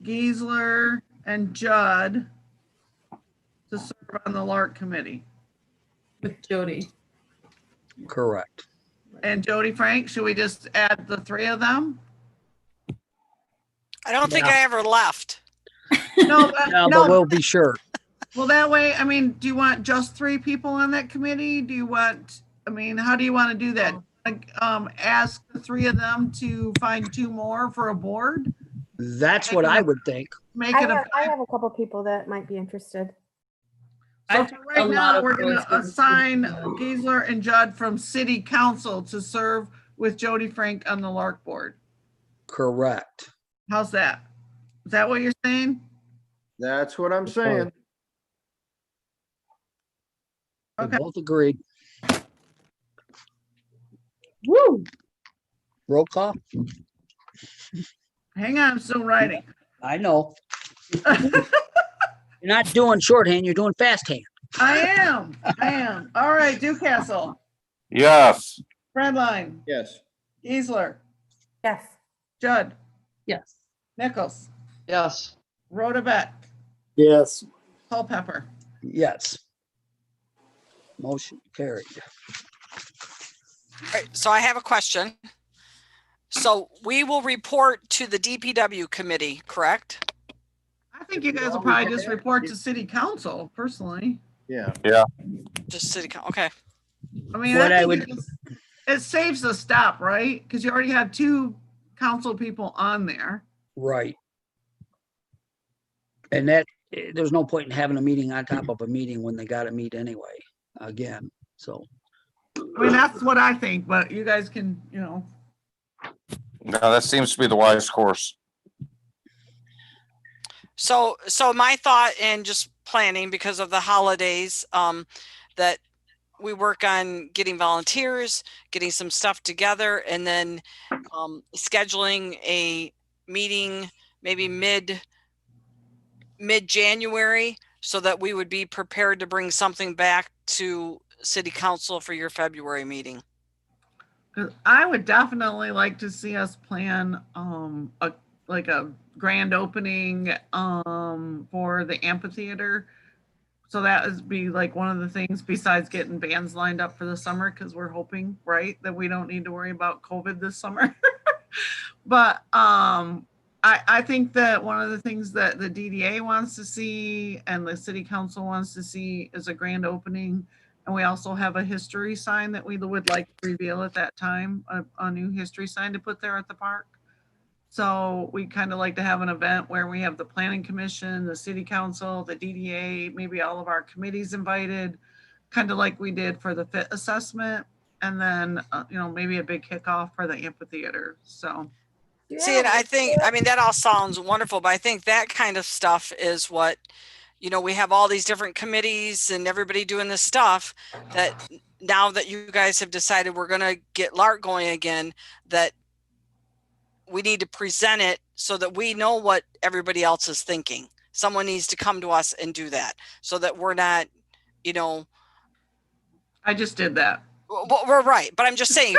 A: Geisler and Judd to serve on the Lark Committee.
H: With Jody.
B: Correct.
A: And Jody Frank, should we just add the 3 of them?
E: I don't think I ever left.
A: No,
B: Yeah, but
A: no.
B: we'll be sure.
A: Well, that way, I mean, do you want just 3 people on that committee? Do you want, I mean, how do you want to do that? Like, ask the 3 of them to find 2 more for a board?
B: That's what I would think.
A: Make
K: I
A: it a,
K: have a couple people that might be interested.
A: so
H: I've
A: for
H: a
A: right
H: lot
A: now,
H: of
A: we're gonna
H: voices.
A: assign Geisler and Judd from city council to serve with Jody Frank on the Lark board.
B: Correct.
A: How's that? Is that what you're saying?
G: that's what I'm saying.
B: We
A: Okay.
B: both agreed.
H: Woo!
B: Roll call?
A: Hang on, I'm still writing.
B: I know. You're not doing shorthand, you're doing fast hand.
A: I am. All right, Ducastle,
C: Yes.
A: Redline,
G: Yes.
A: Geisler,
K: Yes.
A: Judd,
H: Yes.
A: Nichols,
D: Yes.
A: Rhoda Beck,
M: Yes.
A: Culpepper.
B: Yes. Motion carried.
E: All right, so I have a question. So we will report to the DPW committee, correct?
A: I think you guys will probably just report to city council personally.
G: Yeah.
E: Just city, okay.
A: I mean,
B: What I
A: I
B: would-
A: think it saves a stop, right? Because you already have 2 council people on there.
B: Right. And that, there's no point in having a meeting on top of a meeting when they gotta meet anyway, again, so.
A: I mean, that's what I think, but you guys can,
C: No, that seems to be the wise course.
E: So my thought and just planning because of the holidays, that we work on getting volunteers, getting some stuff together, and then scheduling a meeting maybe mid-January so that we would be prepared to bring something back to city council for your February meeting.
A: 'cause I would definitely like to see us plan a grand opening for the amphitheater. So that is be like one of the things besides getting bands lined up for the summer, because we're hoping, right, that we don't need to worry about COVID this summer. But I think that one of the things that the DDA wants to see and the city council wants to see is a grand opening. And we also have a history sign that we would like to reveal at that time, a new history sign to put there at the park. So we kind of like to have an event where we have the planning commission, the city council, the DDA, maybe all of our committees invited, kind of like we did for the fit assessment. And then, maybe a big kickoff for the amphitheater. So.
E: See, and I think, I mean, that all sounds wonderful, but I think that kind of stuff is what, we have all these different committees and everybody doing this stuff that now that you guys have decided we're going to get LARC going again, that we need to present it so that we know what everybody else is thinking. Someone needs to come to us and do that so that we're not,
A: I just did that.
E: Well, we're right, but I'm just saying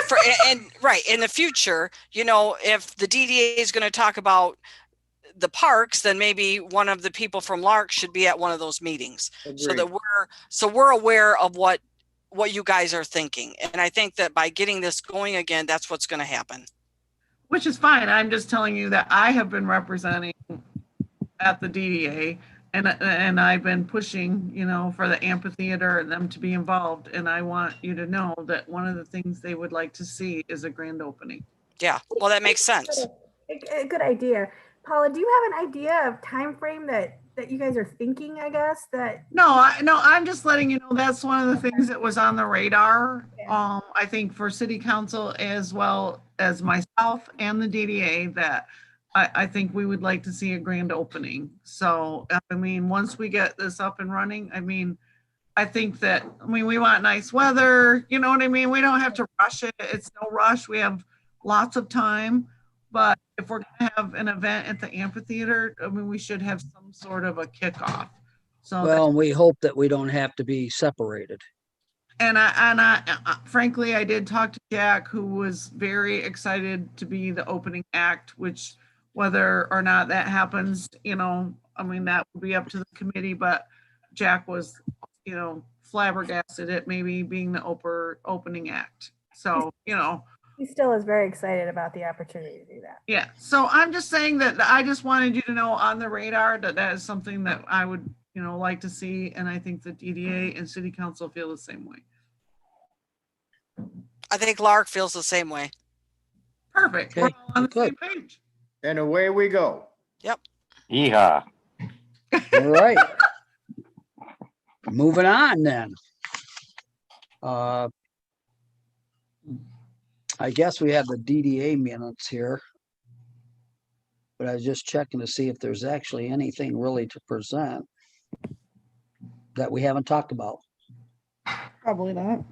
E: right in the future, if the DDA is going to talk about the parks, then maybe one of the people from LARC should be at one of those meetings so that we're aware of what you guys are thinking. And I think that by getting this going again, that's what's going to happen.
A: Which is fine. I'm just telling you that I have been representing at the DDA and I've been pushing, for the amphitheater and them to be involved. And I want you to know that one of the things they would like to see is a grand opening.
E: Yeah, well, that makes sense.
K: A good idea. Paula, do you have an idea of time frame that you guys are thinking, I guess, that?
A: No, I'm just letting you know that's one of the things that was on the radar. I think for city council as well as myself and the DDA that I think we would like to see a grand opening. So, I mean, once we get this up and running, I think that, we want nice weather, you know what I mean? We don't have to rush it. It's no rush. We have lots of time. But if we're going to have an event at the amphitheater, we should have some sort of a kickoff. So,
B: Well, we hope that we don't have to be separated.
A: and I frankly, I did talk to Jack, who was very excited to be the opening act, which whether or not that happens, that would be up to the committee, but Jack was, flabbergasted at maybe being the opening act. So,
K: He still is very excited about the opportunity to do that.
A: yeah. So I'm just saying that I just wanted you to know on the radar that is something that I would, like to see. And I think the DDA and city council feel the same way.
E: I think LARC feels the same way.
A: Perfect. We're
B: Okay,
A: all on the
B: good.
A: same page.
G: And away we go.
C: Yeehaw.
B: All right. Moving on then. I guess we have the DDA minutes here. But I was just checking to see if there's actually anything really to present that we haven't talked about.
A: Probably not.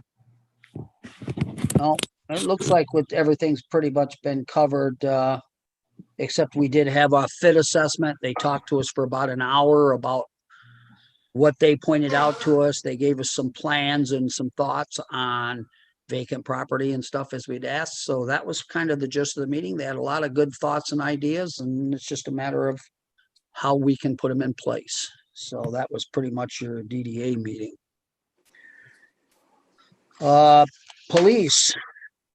B: No, it looks like with everything's pretty much been covered, except we did have a fit assessment. They talked to us for about an hour about what they pointed out to us. They gave us some plans and some thoughts on vacant property and stuff as we'd asked. So that was kind of the gist of the meeting. They had a lot of good thoughts and ideas, and it's just a matter of how we can put them in place. So that was pretty much your DDA meeting. Police.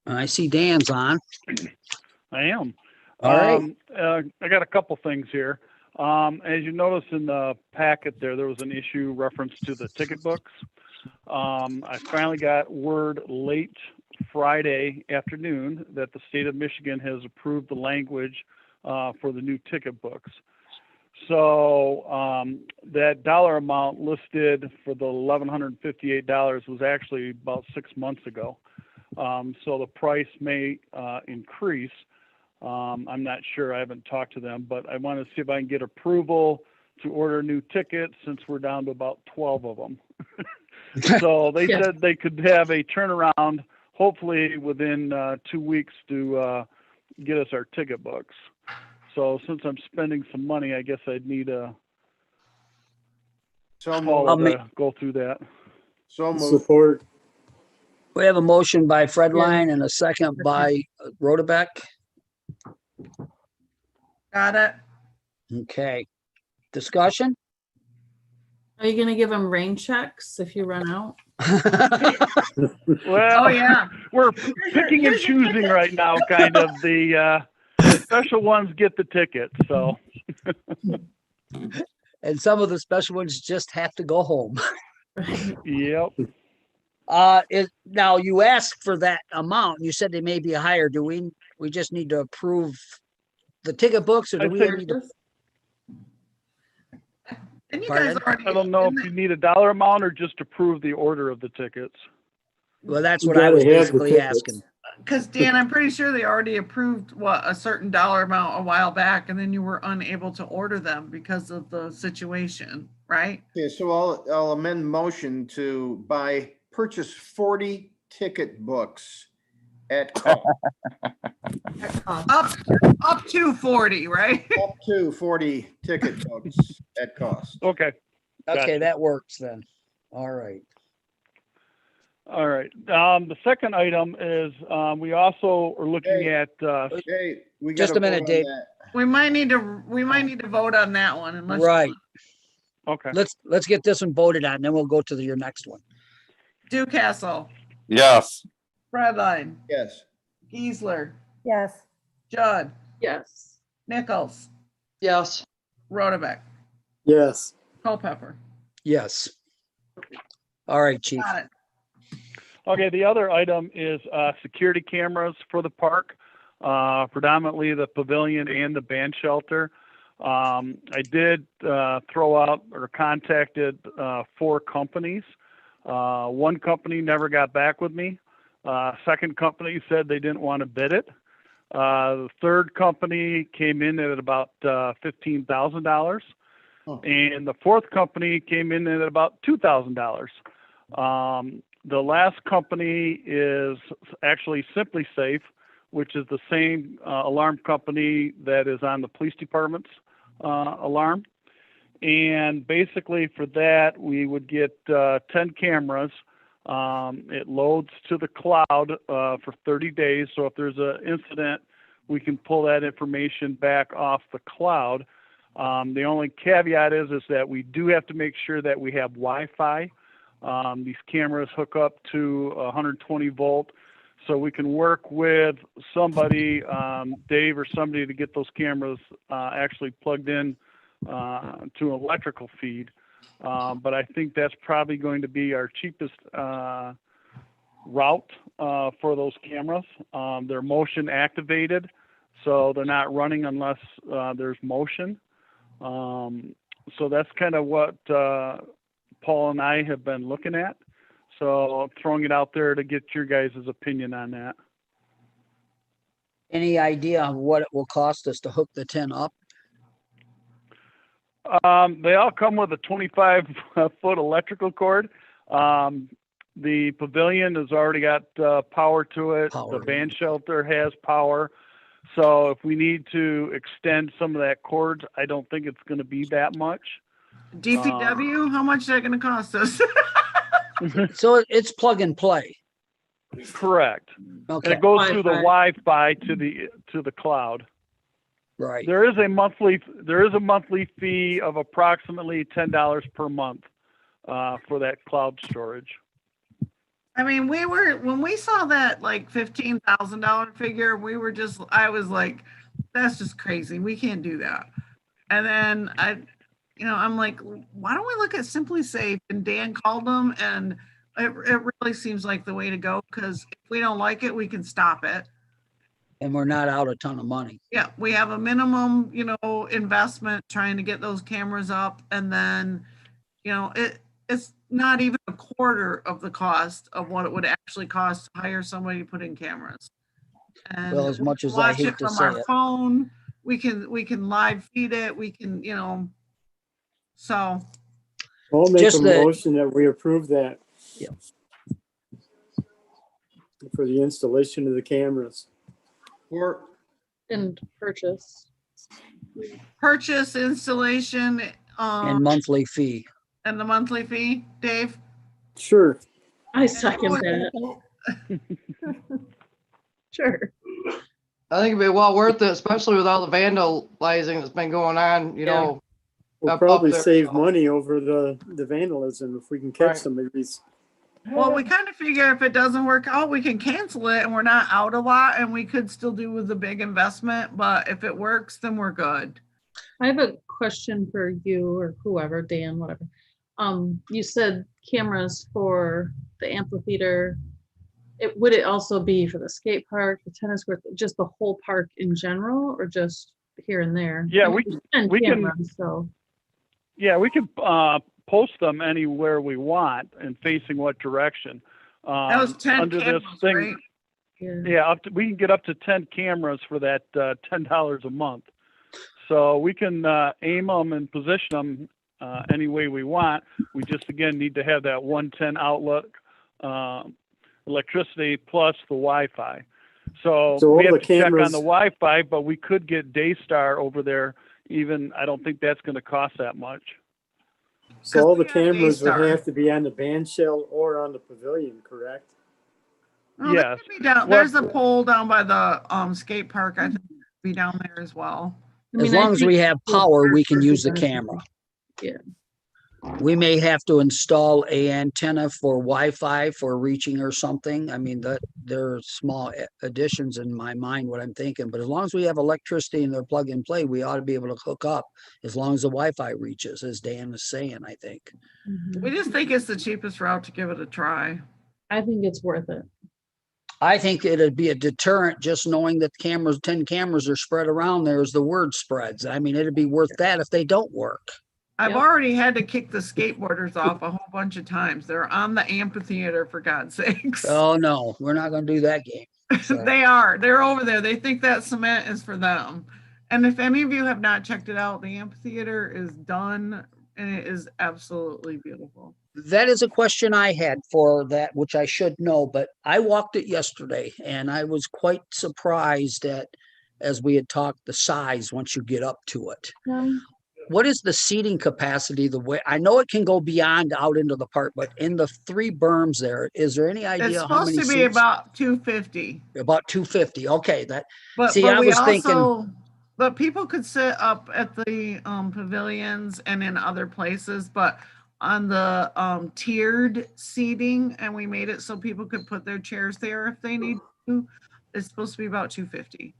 B: I see Dan's on.
N: I am.
B: All right.
N: I got a couple things here. As you notice in the packet there was an issue reference to the ticket books. I finally got word late Friday afternoon that the state of Michigan has approved the language for the new ticket books. So that dollar amount listed for the $1,158 was actually about 6 months ago. So the price may increase. I'm not sure. I haven't talked to them, but I want to see if I can get approval to order new tickets since we're down to about 12 of them. So they said they could have a turnaround, hopefully within 2 weeks, to get us our ticket books. So since I'm spending some money, I guess I'd need a call to go through that.
G: So moved.
M: Support.
B: We have a motion by Fredline and a second by Rodebeck.
A: Got it.
B: Okay. Discussion?
H: Are you gonna give them rain checks if you run out?
N: Well,
A: Oh, yeah.
N: we're picking and choosing right now, kind of. The special ones get the tickets, so.
B: And some of the special ones just have to go home.
N: Yep.
B: Now you asked for that amount. You said they may be higher. Do we just need to approve the ticket books, or do we need to?
A: And you guys
B: Pardon?
A: already.
N: I don't know if you need a dollar amount or just approve the order of the tickets.
B: Well, that's
M: You
B: what I was
M: gotta have the
B: basically
M: tickets.
B: asking.
A: Because Dan, I'm pretty sure they already approved a certain dollar amount a while back, and then you were unable to order them because of the situation, right?
G: Okay, so I'll amend motion to purchase 40 ticket books at cost.
A: Up to 40, right?
G: Up to 40 ticket books at cost.
N: Okay.
B: Okay,
N: Gotcha.
B: that works then. All right.
N: All right. The second item is we also are looking at.
G: Hey, we
B: Just
G: gotta
B: a minute,
G: vote on
B: Dave.
G: that.
A: We might need to vote on that one unless.
B: Right.
N: Okay.
B: Let's get this one voted on, then we'll go to your next one.
A: Ducastle,
C: Yes.
A: Fredline,
G: Yes.
A: Geisler,
K: Yes.
A: Judd,
H: Yes.
A: Nichols,
D: Yes.
A: Rodebeck,
M: Yes.
A: Culpepper.
B: Yes. All right, Chief.
A: Got it.
N: Okay, the other item is security cameras for the park, predominantly the pavilion and the band shelter. I did throw out or contacted 4 companies. One company never got back with me. Second company said they didn't want to bid it. The third company came in at about $15,000.
G: Oh.
N: And the fourth company came in at about $2,000. The last company is actually Simply Safe, which is the same alarm company that is on the police department's alarm. And basically for that, we would get 10 cameras. It loads to the cloud for 30 days. So if there's an incident, we can pull that information back off the cloud. The only caveat is that we do have to make sure that we have Wi-Fi. These cameras hook up to 120 volt. So we can work with somebody, Dave or somebody, to get those cameras actually plugged in to an electrical feed. But I think that's probably going to be our cheapest route for those cameras. They're motion activated, so they're not running unless there's motion. So that's kind of what Paul and I have been looking at. So I'm throwing it out there to get your guys' opinion on that.
B: Any idea of what it will cost us to hook the 10 up?
N: They all come with a 25-foot electrical cord. The pavilion has already got power to it.
B: Power,
N: The band shelter has power. So if we need to extend some of that cord, I don't think it's going to be that much.
A: DPW, how much is that gonna cost us?
B: So it's plug and play.
N: Correct. And
B: Okay,
N: it goes through the
H: Wi-Fi.
N: Wi-Fi to the cloud.
B: right.
N: There is a monthly fee of approximately $10 per month for that cloud storage.
A: I mean, when we saw that like $15,000 figure, I was like, that's just crazy. We can't do that. And then I'm like, why don't we look at Simply Safe? And Dan called them, and it really seems like the way to go, because if we don't like it, we can stop it.
B: And we're not out a ton of money.
A: Yeah, we have a minimum, investment trying to get those cameras up, and then, it's not even a quarter of the cost of what it would actually cost to hire somebody to put in cameras. And
B: Well, as much as I
A: watch
B: hate
A: it
B: to
A: from
B: say
A: our
B: it.
A: phone, we can live feed it, we can, so.
M: I'll make
B: Just
M: a
B: the-
M: motion that we approve that.
B: Yep.
M: For the installation of the cameras.
G: Or
H: And purchase.
A: Purchase, installation,
B: And monthly fee.
A: and the monthly fee, Dave?
M: Sure.
H: I second that. Sure.
D: I think it'd be well worth it, especially with all the vandalizing that's been going on,
H: Yeah.
M: We'll
D: Up
M: probably
D: there,
M: save
D: so.
M: money over the vandalism if we can catch
D: Right.
M: some of these.
A: Well, we kind of figure if it doesn't work out, we can cancel it and we're not out a lot and we could still do with a big investment, but if it works, then we're good.
H: I have a question for you or whoever, Dan, whatever. You said cameras for the amphitheater. Would it also be for the skate park, the tennis court, just the whole park in general, or just here and there?
N: Yeah,
H: I mean,
N: we-
H: there's 10
N: we can-
H: cameras, So,
N: Yeah, we could post them anywhere we want and facing what direction.
A: That was 10
N: Under this
A: cameras,
N: thing,
A: right?
H: yeah.
N: yeah, we can get up to 10 cameras for that $10 a month. So we can aim them and position them any way we want. We just, again, need to have that 110 outlet electricity plus the Wi-Fi. So
M: So all
N: we have
M: the
N: to check on
M: cameras-
N: the Wi-Fi, but we could get Daystar over there. Even, I don't think that's going to cost that much.
M: So all the
A: we have
M: cameras would
A: Daystar.
M: have to be on the band shell or on the pavilion, correct?
A: Oh, they
N: Yes.
A: could be down.
N: Well-
A: There's a pole down by the skate park. I think it'd be down there as well.
H: I
B: As
H: mean, I
B: long as
H: think
B: we have
H: full
B: power, we
H: park
B: can use the
H: represents-
B: camera.
H: Yeah.
B: We may have to install a antenna for Wi-Fi for reaching or something. I mean, there are small additions in my mind, what I'm thinking, but as long as we have electricity and they're plug and play, we ought to be able to hook up as long as the Wi-Fi reaches, as Dan is saying, I think.
H: Mhm.
A: We just think it's the cheapest route to give it a try.
H: I think it's worth it.
B: I think it'd be a deterrent just knowing that 10 cameras are spread around there as the word spreads. I mean, it'd be worth that if they don't work.
A: I've
H: Yep.
A: already had to kick the skateboarders off a whole bunch of times. They're on the amphitheater, for God's sakes.
B: Oh, no, we're not gonna do that game. So,
A: They are. They're over there. They think that cement is for them. And if any of you have not checked it out, the amphitheater is done and it is absolutely beautiful.
B: that is a question I had for that, which I should know, but I walked it yesterday and I was quite surprised at, as we had talked, the size once you get up to it. What is the seating capacity? The way I know it can go beyond out into the park, but in the 3 berms there, is there any
A: It's
B: idea how
A: supposed
B: many
A: to be
B: seats?
A: about 250.
B: About 250. Okay,
A: But,
B: See,
A: but
B: I
A: we
B: was thinking-
A: also, but people could sit up at the pavilions and in other places, but on the tiered seating, and we made it so people could put their chairs there if they need to, it's supposed to be about 250.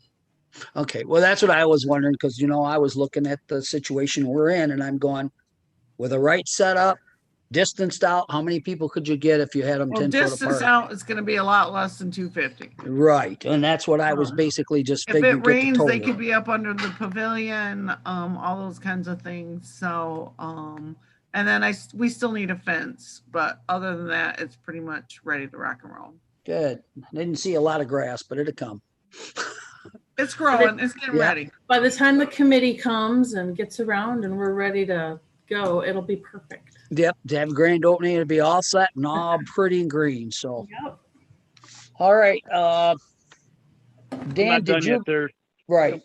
B: Okay, well, that's what I was wondering, because I was looking at the situation we're in and I'm going, with the right setup, distanced out, how many people could you get if you had them
A: Well,
B: 10 foot
A: distance
B: apart?
A: out is going to be a lot less than 250.
B: Right, and that's what I was basically just
A: If
B: figuring.
A: it rains, they could be up under the pavilion, all those kinds of things. So, and then we still need a fence, but other than that, it's pretty much ready to rock and roll.
B: Good. Didn't see a lot of grass, but it'll come.
A: It's growing. It's getting
B: Yeah.
A: ready.
H: By the time the committee comes and gets around and we're ready to go, it'll be perfect.
B: Yep, to have a grand opening, it'll be all set and all pretty and green, so.
H: Yep.
B: All right,
N: We're
B: Dan,
N: not done
B: did
N: yet.
B: you,
N: There.
B: right,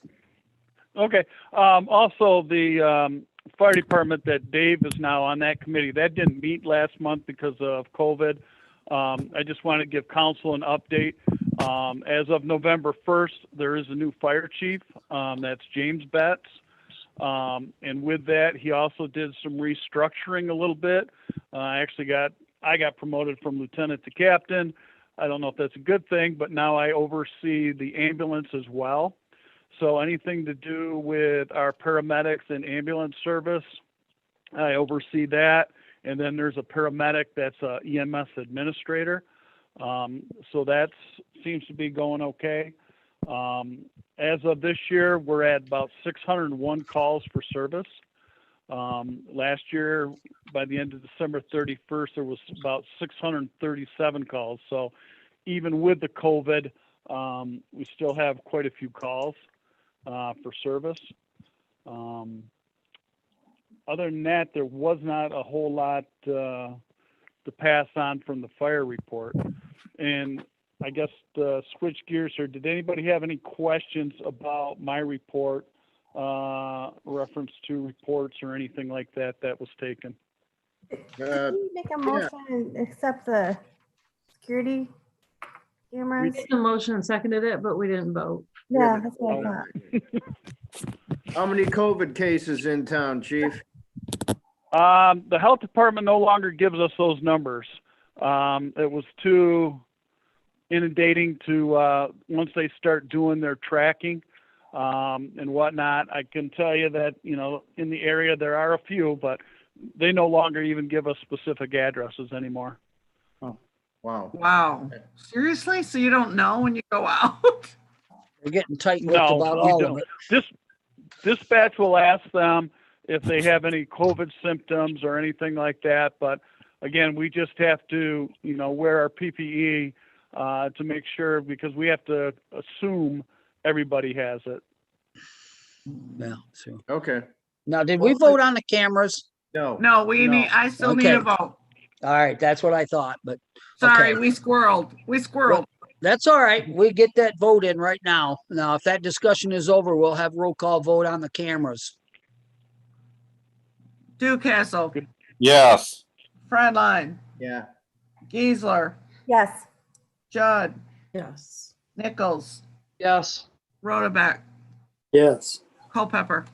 N: Okay. Also, the fire department that Dave is now on that committee, that didn't meet last month because of COVID. I just want to give council an update. As of November 1st, there is a new fire chief. That's James Betts. And with that, he also did some restructuring a little bit. I got promoted from lieutenant to captain. I don't know if that's a good thing, but now I oversee the ambulance as well. So anything to do with our paramedics and ambulance service, I oversee that. And then there's a paramedic that's a EMS administrator. So that seems to be going okay. As of this year, we're at about 601 calls for service. Last year, by the end of December 31st, there was about 637 calls. So even with the COVID, we still have quite a few calls for service. Other than that, there was not a whole lot to pass on from the fire report. And I guess to switch gears here, did anybody have any questions about my report, reference to reports or anything like that that was taken?
K: Did we make a motion and accept the security
H: We
K: cameras?
H: did the motion and seconded it, but we didn't vote.
K: Yeah, that's what I thought.
G: How many COVID cases in town, chief?
N: The health department no longer gives us those numbers. It was too inundating to, once they start doing their tracking, and whatnot. I can tell you that, in the area, there are a few, but they no longer even give us specific addresses anymore.
G: Wow.
A: Wow. Seriously? So you don't know when you go out?
B: we're getting tight-lipped
N: No,
B: about
N: we
B: all of
N: don't.
B: it.
N: Dispatch will ask them if they have any COVID symptoms or anything like that. But again, we just have to, wear our PPE to make sure, because we have to assume everybody has it.
B: Yeah, so.
G: Okay.
B: Now, did we vote on the cameras?
G: No.
A: No, I still need
B: Okay.
A: a vote.
B: All right, that's what I thought, but.
A: Sorry,
B: okay.
A: we squirreled.
B: That's all right. We get that vote in right now. Now, if that discussion is over, we'll have roll call vote on the cameras.
A: Ducastle,
C: Yes.
A: Fredline,
G: Yeah.
A: Geisler,
K: Yes.
A: Judd,
H: Yes.
A: Nichols,
D: Yes.
A: Rotabeck,
M: Yes.
A: Culpepper.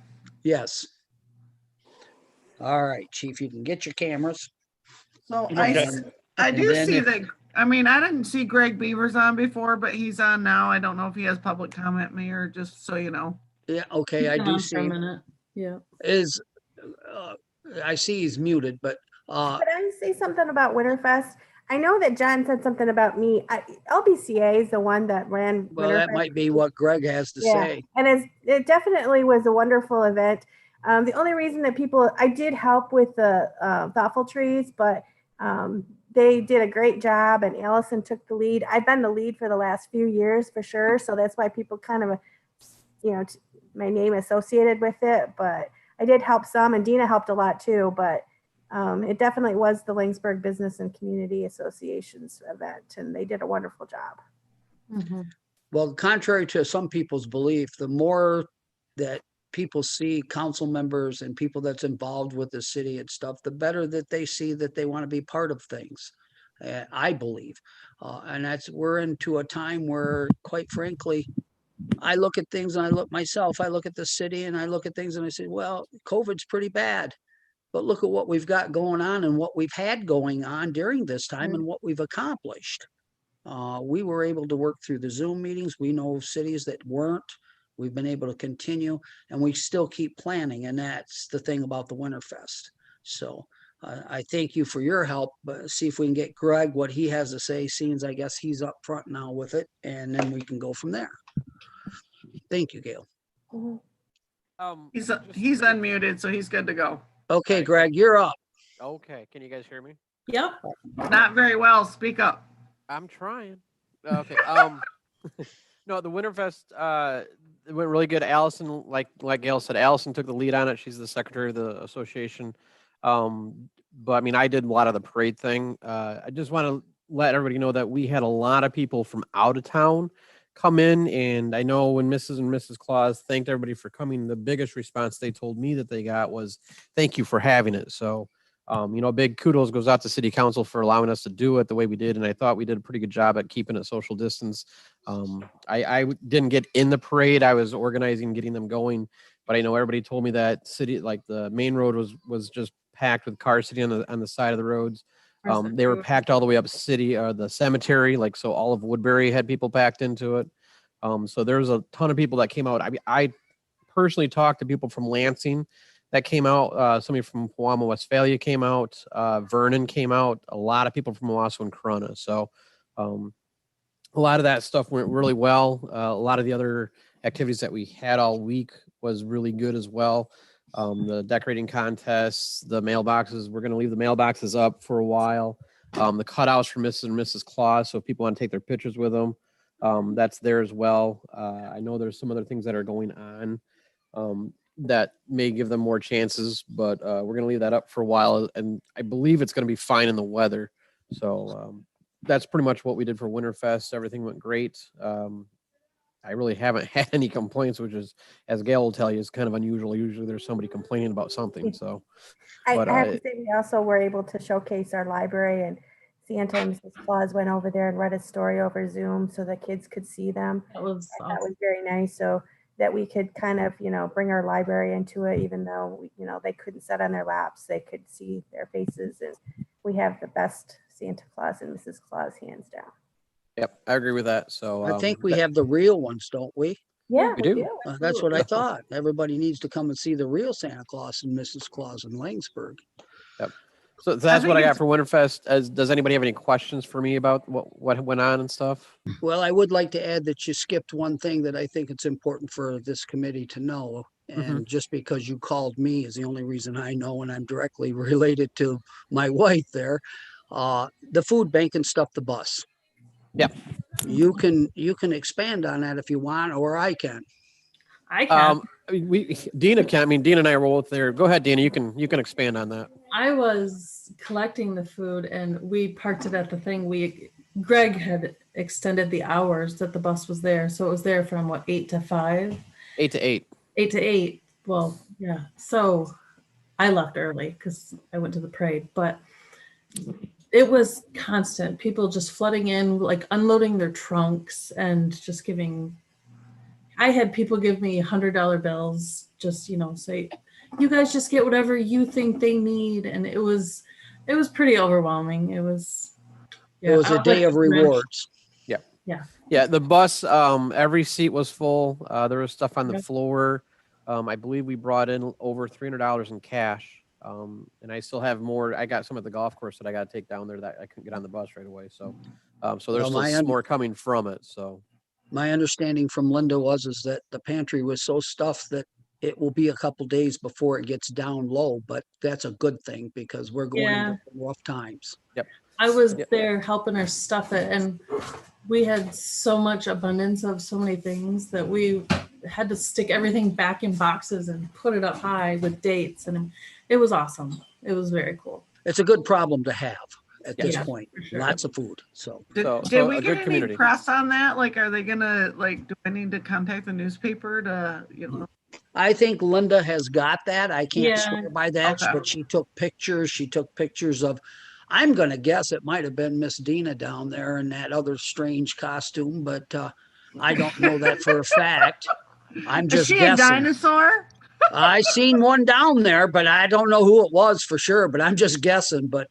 B: Yes. All right, chief, you can get your cameras.
A: So
N: Okay.
A: I
B: And
A: do
B: then
A: see
B: if-
A: that, I didn't see Greg Beavers on before, but he's on now. I don't know if he has public comment, Mayor, just so you know.
B: Yeah, okay, I
H: Come
B: do
H: on for a
B: see.
H: minute. Yeah.
B: Is, I see he's muted, but,
K: Could I say something about Winterfest? I know that John said something about me. LBCA is the one that ran.
B: well, that
K: Winterfest.
B: might be what Greg has to
K: Yeah,
B: say.
K: and it definitely was a wonderful event. The only reason that I did help with the thoughtful trees, but they did a great job, and Allison took the lead. I've been the lead for the last few years for sure, so that's why people kind of, my name associated with it. But I did help some, and Dina helped a lot too. But it definitely was the Laingsburg Business and Community Association's event, and they did a wonderful job.
H: Mhm.
B: Well, contrary to some people's belief, the more that people see council members and people that's involved with the city and stuff, the better that they see that they want to be part of things. I believe. And we're into a time where, quite frankly, I look at things and I look at the city and I look at things and I say, well, COVID's pretty bad. But look at what we've got going on and what we've had going on during this time and what we've accomplished. We were able to work through the Zoom meetings. We know cities that weren't. We've been able to continue and we still keep planning. And that's the thing about the Winterfest. So I thank you for your help, but see if we can get Greg what he has to say, seeing I guess he's up front now with it, and then we can go from there. Thank you, Gail.
A: He's unmuted, so he's good to go.
B: Okay, Greg, you're up.
O: Okay, can you guys hear me?
H: Yep.
A: Not very well. Speak up.
O: I'm trying. Okay. No, the Winterfest it went really good. Allison, like Gail said, Allison took the lead on it. She's the secretary of the association. But I mean, I did a lot of the parade thing. I just want to let everybody know that we had a lot of people from out of town come in, and I know when Mrs. and Mrs. Claus thanked everybody for coming, the biggest response they told me that they got was thank you for having it. So big kudos goes out to city council for allowing us to do it the way we did. And I thought we did a pretty good job at keeping it social distance. I didn't get in the parade. I was organizing, getting them going, but I know everybody told me that city, like the main road was just packed with cars sitting on the side of the roads. They were packed all the way up the cemetery. Like, so all of Woodbury had people packed into it. So there's a ton of people that came out. I mean, I personally talked to people from Lansing that came out. Somebody from Pewamo, Westphalia came out. Vernon came out. A lot of people from Owasso and Corona. So a lot of that stuff went really well. A lot of the other activities that we had all week was really good as well. The decorating contests, the mailboxes, we're going to leave the mailboxes up for a while. The cutouts for Mrs. and Mrs. Claus. So if people want to take their pictures with them, that's there as well. I know there's some other things that are going on that may give them more chances, but we're going to leave that up for a while. And I believe it's going to be fine in the weather. So that's pretty much what we did for Winterfest. Everything went great. I really haven't had any complaints, which is, as Gail will tell you, is kind of unusual. Usually there's somebody complaining about something. So,
K: I have to say, we also were able to showcase our library, and Santa and Mrs. Claus went over there and read a story over Zoom so the kids could see them.
H: That was
K: That was very nice. So that we could kind of, bring our library into it, even though, they couldn't sit on their laps, they could see their faces. And we have the best Santa Claus and Mrs. Claus, hands down.
O: Yep, I agree with that. So
B: I think we have the real ones, don't we?
K: Yeah,
O: we do.
B: That's what I thought. Everybody needs to come and see the real Santa Claus and Mrs. Claus in Langsburg.
O: Yep. So that's what I got for Winterfest. Does anybody have any questions for me about what went on and stuff?
B: Well, I would like to add that you skipped one thing that I think it's important for this committee to know. And just because you called me is the only reason I know, and I'm directly related to my wife there. The food bank and stuff, the bus.
O: Yep.
B: You can expand on that if you want, or I can.
H: I can.
O: Dina can. I mean, Dina and I were both there. Go ahead, Dina. You can expand on that.
H: I was collecting the food and we parked it at the thing. Greg had extended the hours that the bus was there. So it was there from 8 to 5?
O: 8 to 8.
H: 8 to 8. Well, yeah. So I left early because I went to the parade, but it was constant. People just flooding in, like unloading their trunks and just giving. I had people give me $100 bills, just, say, you guys just get whatever you think they need. And it was pretty overwhelming. It was
B: a day of rewards.
O: Yeah.
H: Yeah.
O: Yeah. The bus, every seat was full. There was stuff on the floor. I believe we brought in over $300 in cash. And I still have more. I got some at the golf course that I got to take down there that I couldn't get on the bus right away. So, so there's still more coming from it. So
B: my understanding from Linda is that the pantry was so stuffed that it will be a couple days before it gets down low, but that's a good thing because we're going into rough times.
O: Yep.
H: I was there helping her stuff it, and we had so much abundance of so many things that we had to stick everything back in boxes and put it up high with dates, and it was awesome. It was very cool.
B: It's a good problem to have at this point.
H: Sure.
B: Lots of food. So
A: did we get any press on that? Like, are they gonna do I need to contact the newspaper to
B: I think Linda has got that. I can't swear by that, but she took pictures. She took pictures of, I'm going to guess it might have been Miss Dina down there in that other strange costume, but I don't know that for a fact. I'm just guessing.
A: Is she a dinosaur?
B: I seen one down there, but I don't know who it was for sure, but I'm just guessing. But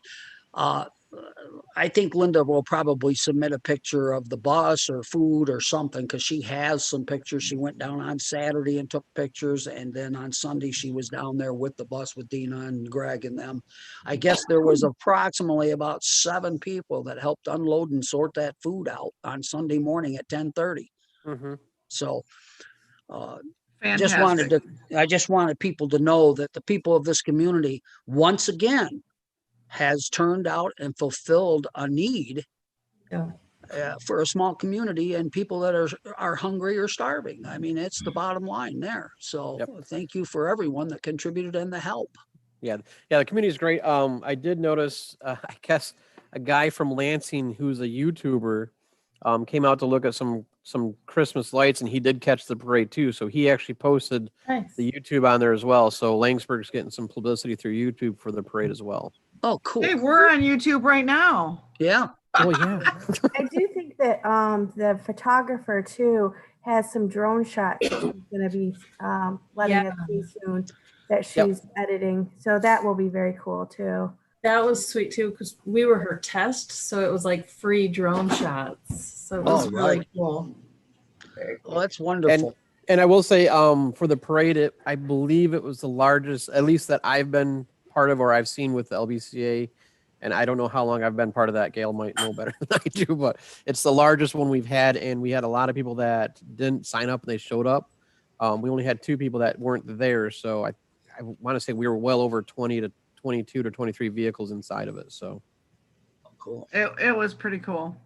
B: I think Linda will probably submit a picture of the bus or food or something because she has some pictures. She went down on Saturday and took pictures. And then on Sunday, she was down there with the bus with Dina and Greg and them. I guess there was approximately about 7 people that helped unload and sort that food out on Sunday morning at 10:30. So I just wanted people to know that the people of this community, once again, has turned out and fulfilled a need for a small community and people that are hungry or starving. I mean, it's the bottom line there. So thank you for everyone that contributed and the help.
O: Yeah, the community is great. I did notice, I guess, a guy from Lansing who's a YouTuber came out to look at some Christmas lights, and he did catch the parade too. So he actually posted
H: Nice.
O: the YouTube on there as well. So Langsburg's getting some publicity through YouTube for the parade as well.
B: Oh, cool.
A: Hey, we're on YouTube right now.
B: Yeah.
O: Oh yeah.
K: I do think that the photographer too has some drone shots that she's gonna be letting us see soon that she's editing. So that will be very cool too.
H: That was sweet too, because we were her test, so it was like free drone shots. So it was
B: Oh,
H: really
B: right.
H: cool. Very cool.
B: Well, that's wonderful.
O: And I will say, for the parade, I believe it was the largest, at least that I've been part of or I've seen with the LBCA. And I don't know how long I've been part of that. Gail might know better than I do, but it's the largest one we've had. And we had a lot of people that didn't sign up and they showed up. We only had 2 people that weren't there. So I want to say we were well over 20 to 22 to 23 vehicles inside of it. So
B: cool.
A: It was pretty cool.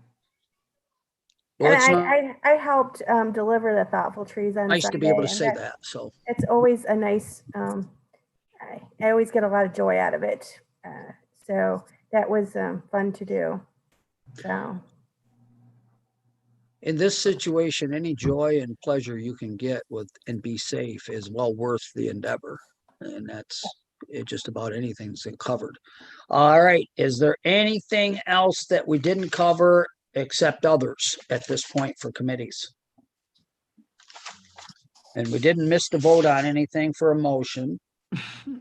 B: Well,
K: And
B: it's
K: I helped deliver the thoughtful trees on
B: nice to be able to
K: Sunday, and
B: say that. So
K: it's always a nice. I always get a lot of joy out of it. So that was fun to do. So
B: in this situation, any joy and pleasure you can get with and be safe is well worth the endeavor. And that's it. Just about anything's covered. All right. Is there anything else that we didn't cover except others at this point for committees? And we didn't miss the vote on anything for a motion.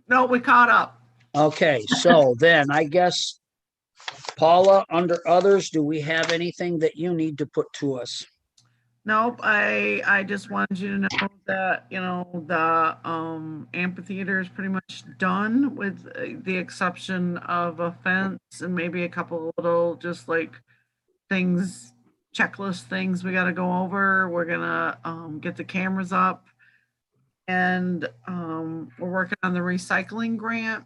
A: No, we caught up.
B: Okay, so then I guess, Paula, under others, do we have anything that you need to put to us?
A: Nope, I just wanted you to know that, the amphitheater is pretty much done with the exception of a fence and maybe a couple of little just like things, checklist things we got to go over. We're gonna get the cameras up, and we're working on the recycling grant.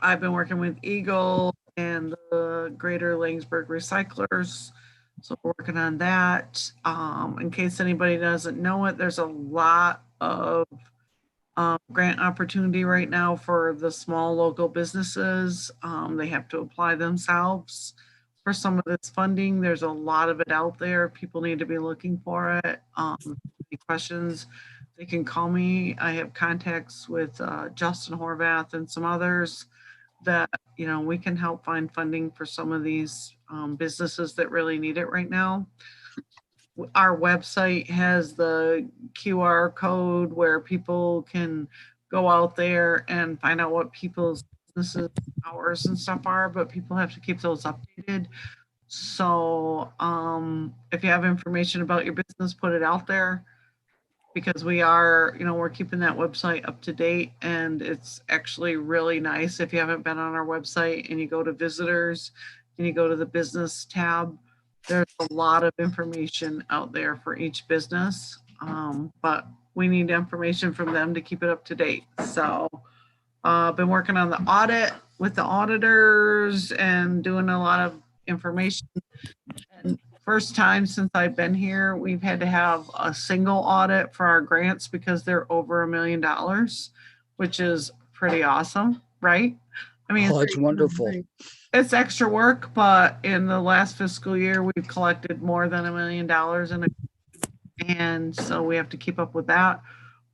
A: I've been working with Eagle and the Greater Langsburg Recyclers. So we're working on that. In case anybody doesn't know it, there's a lot of grant opportunity right now for the small local businesses. They have to apply themselves for some of this funding. There's a lot of it out there. People need to be looking for it. Any questions, they can call me. I have contacts with Justin Horvath and some others that, we can help find funding for some of these businesses that really need it right now. Our website has the QR code where people can go out there and find out what people's businesses hours and stuff are, but people have to keep those updated. So if you have information about your business, put it out there, because we are, we're keeping that website up to date, and it's actually really nice. If you haven't been on our website and you go to visitors and you go to the business tab, there's a lot of information out there for each business. But we need information from them to keep it up to date. So I've been working on the audit with the auditors and doing a lot of information. And first time since I've been here, we've had to have a single audit for our grants because they're over $1 million, which is pretty awesome, right? I mean,
B: Oh, it's wonderful.
A: It's extra work, but in the last fiscal year, we've collected more than $1 million and so we have to keep up with that.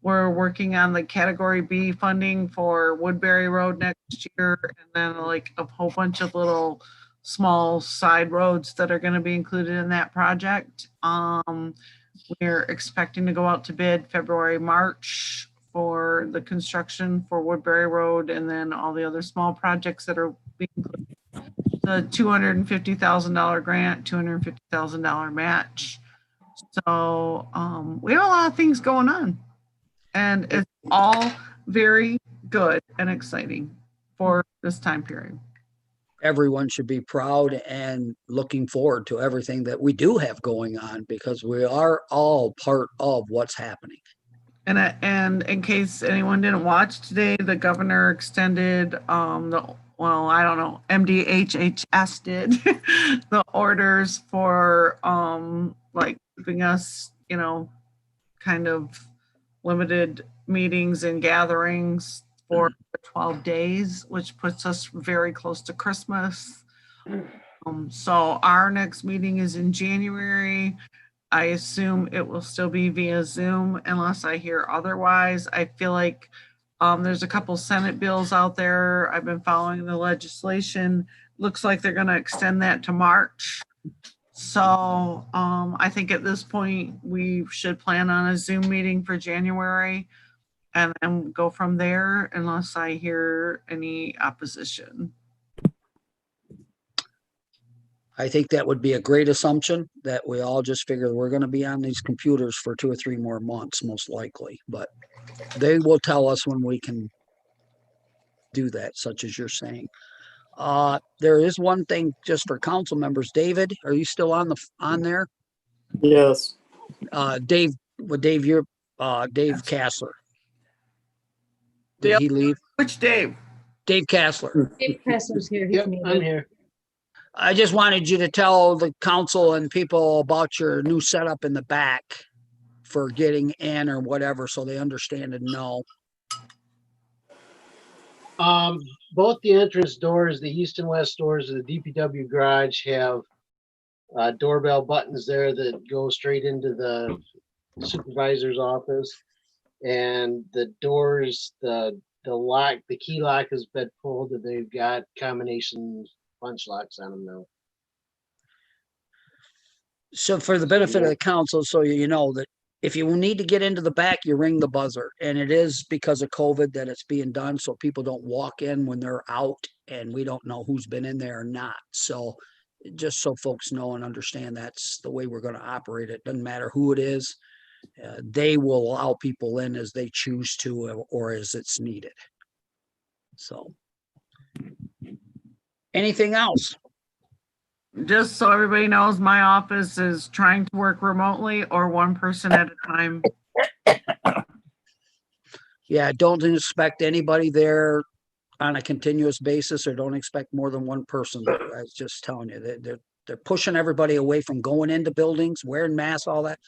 A: We're working on the Category B funding for Woodbury Road next year, and then like a whole bunch of little small side roads that are going to be included in that project. We're expecting to go out to bid February, March for the construction for Woodbury Road, and then all the other small projects that are being included. The $250,000 grant, $250,000 match. So we have a lot of things going on, and it's all very good and exciting for this time period.
B: Everyone should be proud and looking forward to everything that we do have going on, because we are all part of what's happening.
A: And in case anyone didn't watch today, the governor extended MDHHS did the orders for like keeping us, kind of limited meetings and gatherings for 12 days, which puts us very close to Christmas. So our next meeting is in January. I assume it will still be via Zoom unless I hear otherwise. I feel like there's a couple Senate bills out there. I've been following the legislation. Looks like they're going to extend that to March. So I think at this point, we should plan on a Zoom meeting for January and go from there unless I hear any opposition.
B: I think that would be a great assumption that we all just figure we're going to be on these computers for 2 or 3 more months, most likely, but they will tell us when we can do that, such as you're saying. There is one thing just for council members. David, are you still on there?
M: Yes.
B: Dave Kassler. Did he leave?
A: Which Dave?
B: Dave Kassler.
H: Dave Kessler's here. He's
L: Yep,
H: muted.
L: I'm here.
B: I just wanted you to tell the council and people about your new setup in the back for getting in or whatever, so they understand and know.
L: Both the entrance doors, the east and west doors of the DPW garage have doorbell buttons there that go straight into the supervisor's office. And the doors, the lock, the key lock has been pulled, and they've got combination punch locks on them now.
B: So for the benefit of the council, so you know that if you need to get into the back, you ring the buzzer. And it is because of COVID that it's being done, so people don't walk in when they're out and we don't know who's been in there or not. So just so folks know and understand, that's the way we're going to operate it. Doesn't matter who it is. They will allow people in as they choose to or as it's needed. So anything else?
A: Just so everybody knows, my office is trying to work remotely or one person at a time.
B: Yeah, don't expect anybody there on a continuous basis, or don't expect more than one person there. I was just telling you, they're pushing everybody away from going into buildings, wearing masks, all that.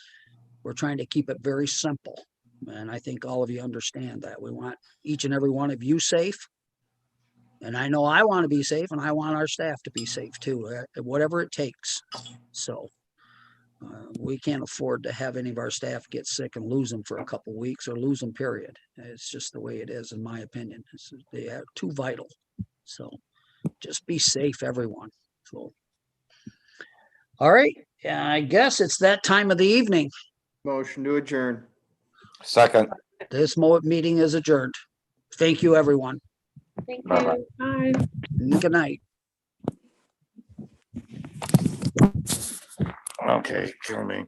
B: We're trying to keep it very simple. And I think all of you understand that. We want each and every one of you safe. And I know I want to be safe, and I want our staff to be safe too, whatever it takes. So we can't afford to have any of our staff get sick and lose them for a couple of weeks or lose them, period. It's just the way it is, in my opinion. They are too vital. So just be safe, everyone. So, all right. I guess it's that time of the evening.
G: Motion to adjourn.
C: Second.
B: This meeting is adjourned. Thank you, everyone.
H: Thank
C: Bye-bye.
H: you. Bye.
B: Good night.
C: Okay, kill me.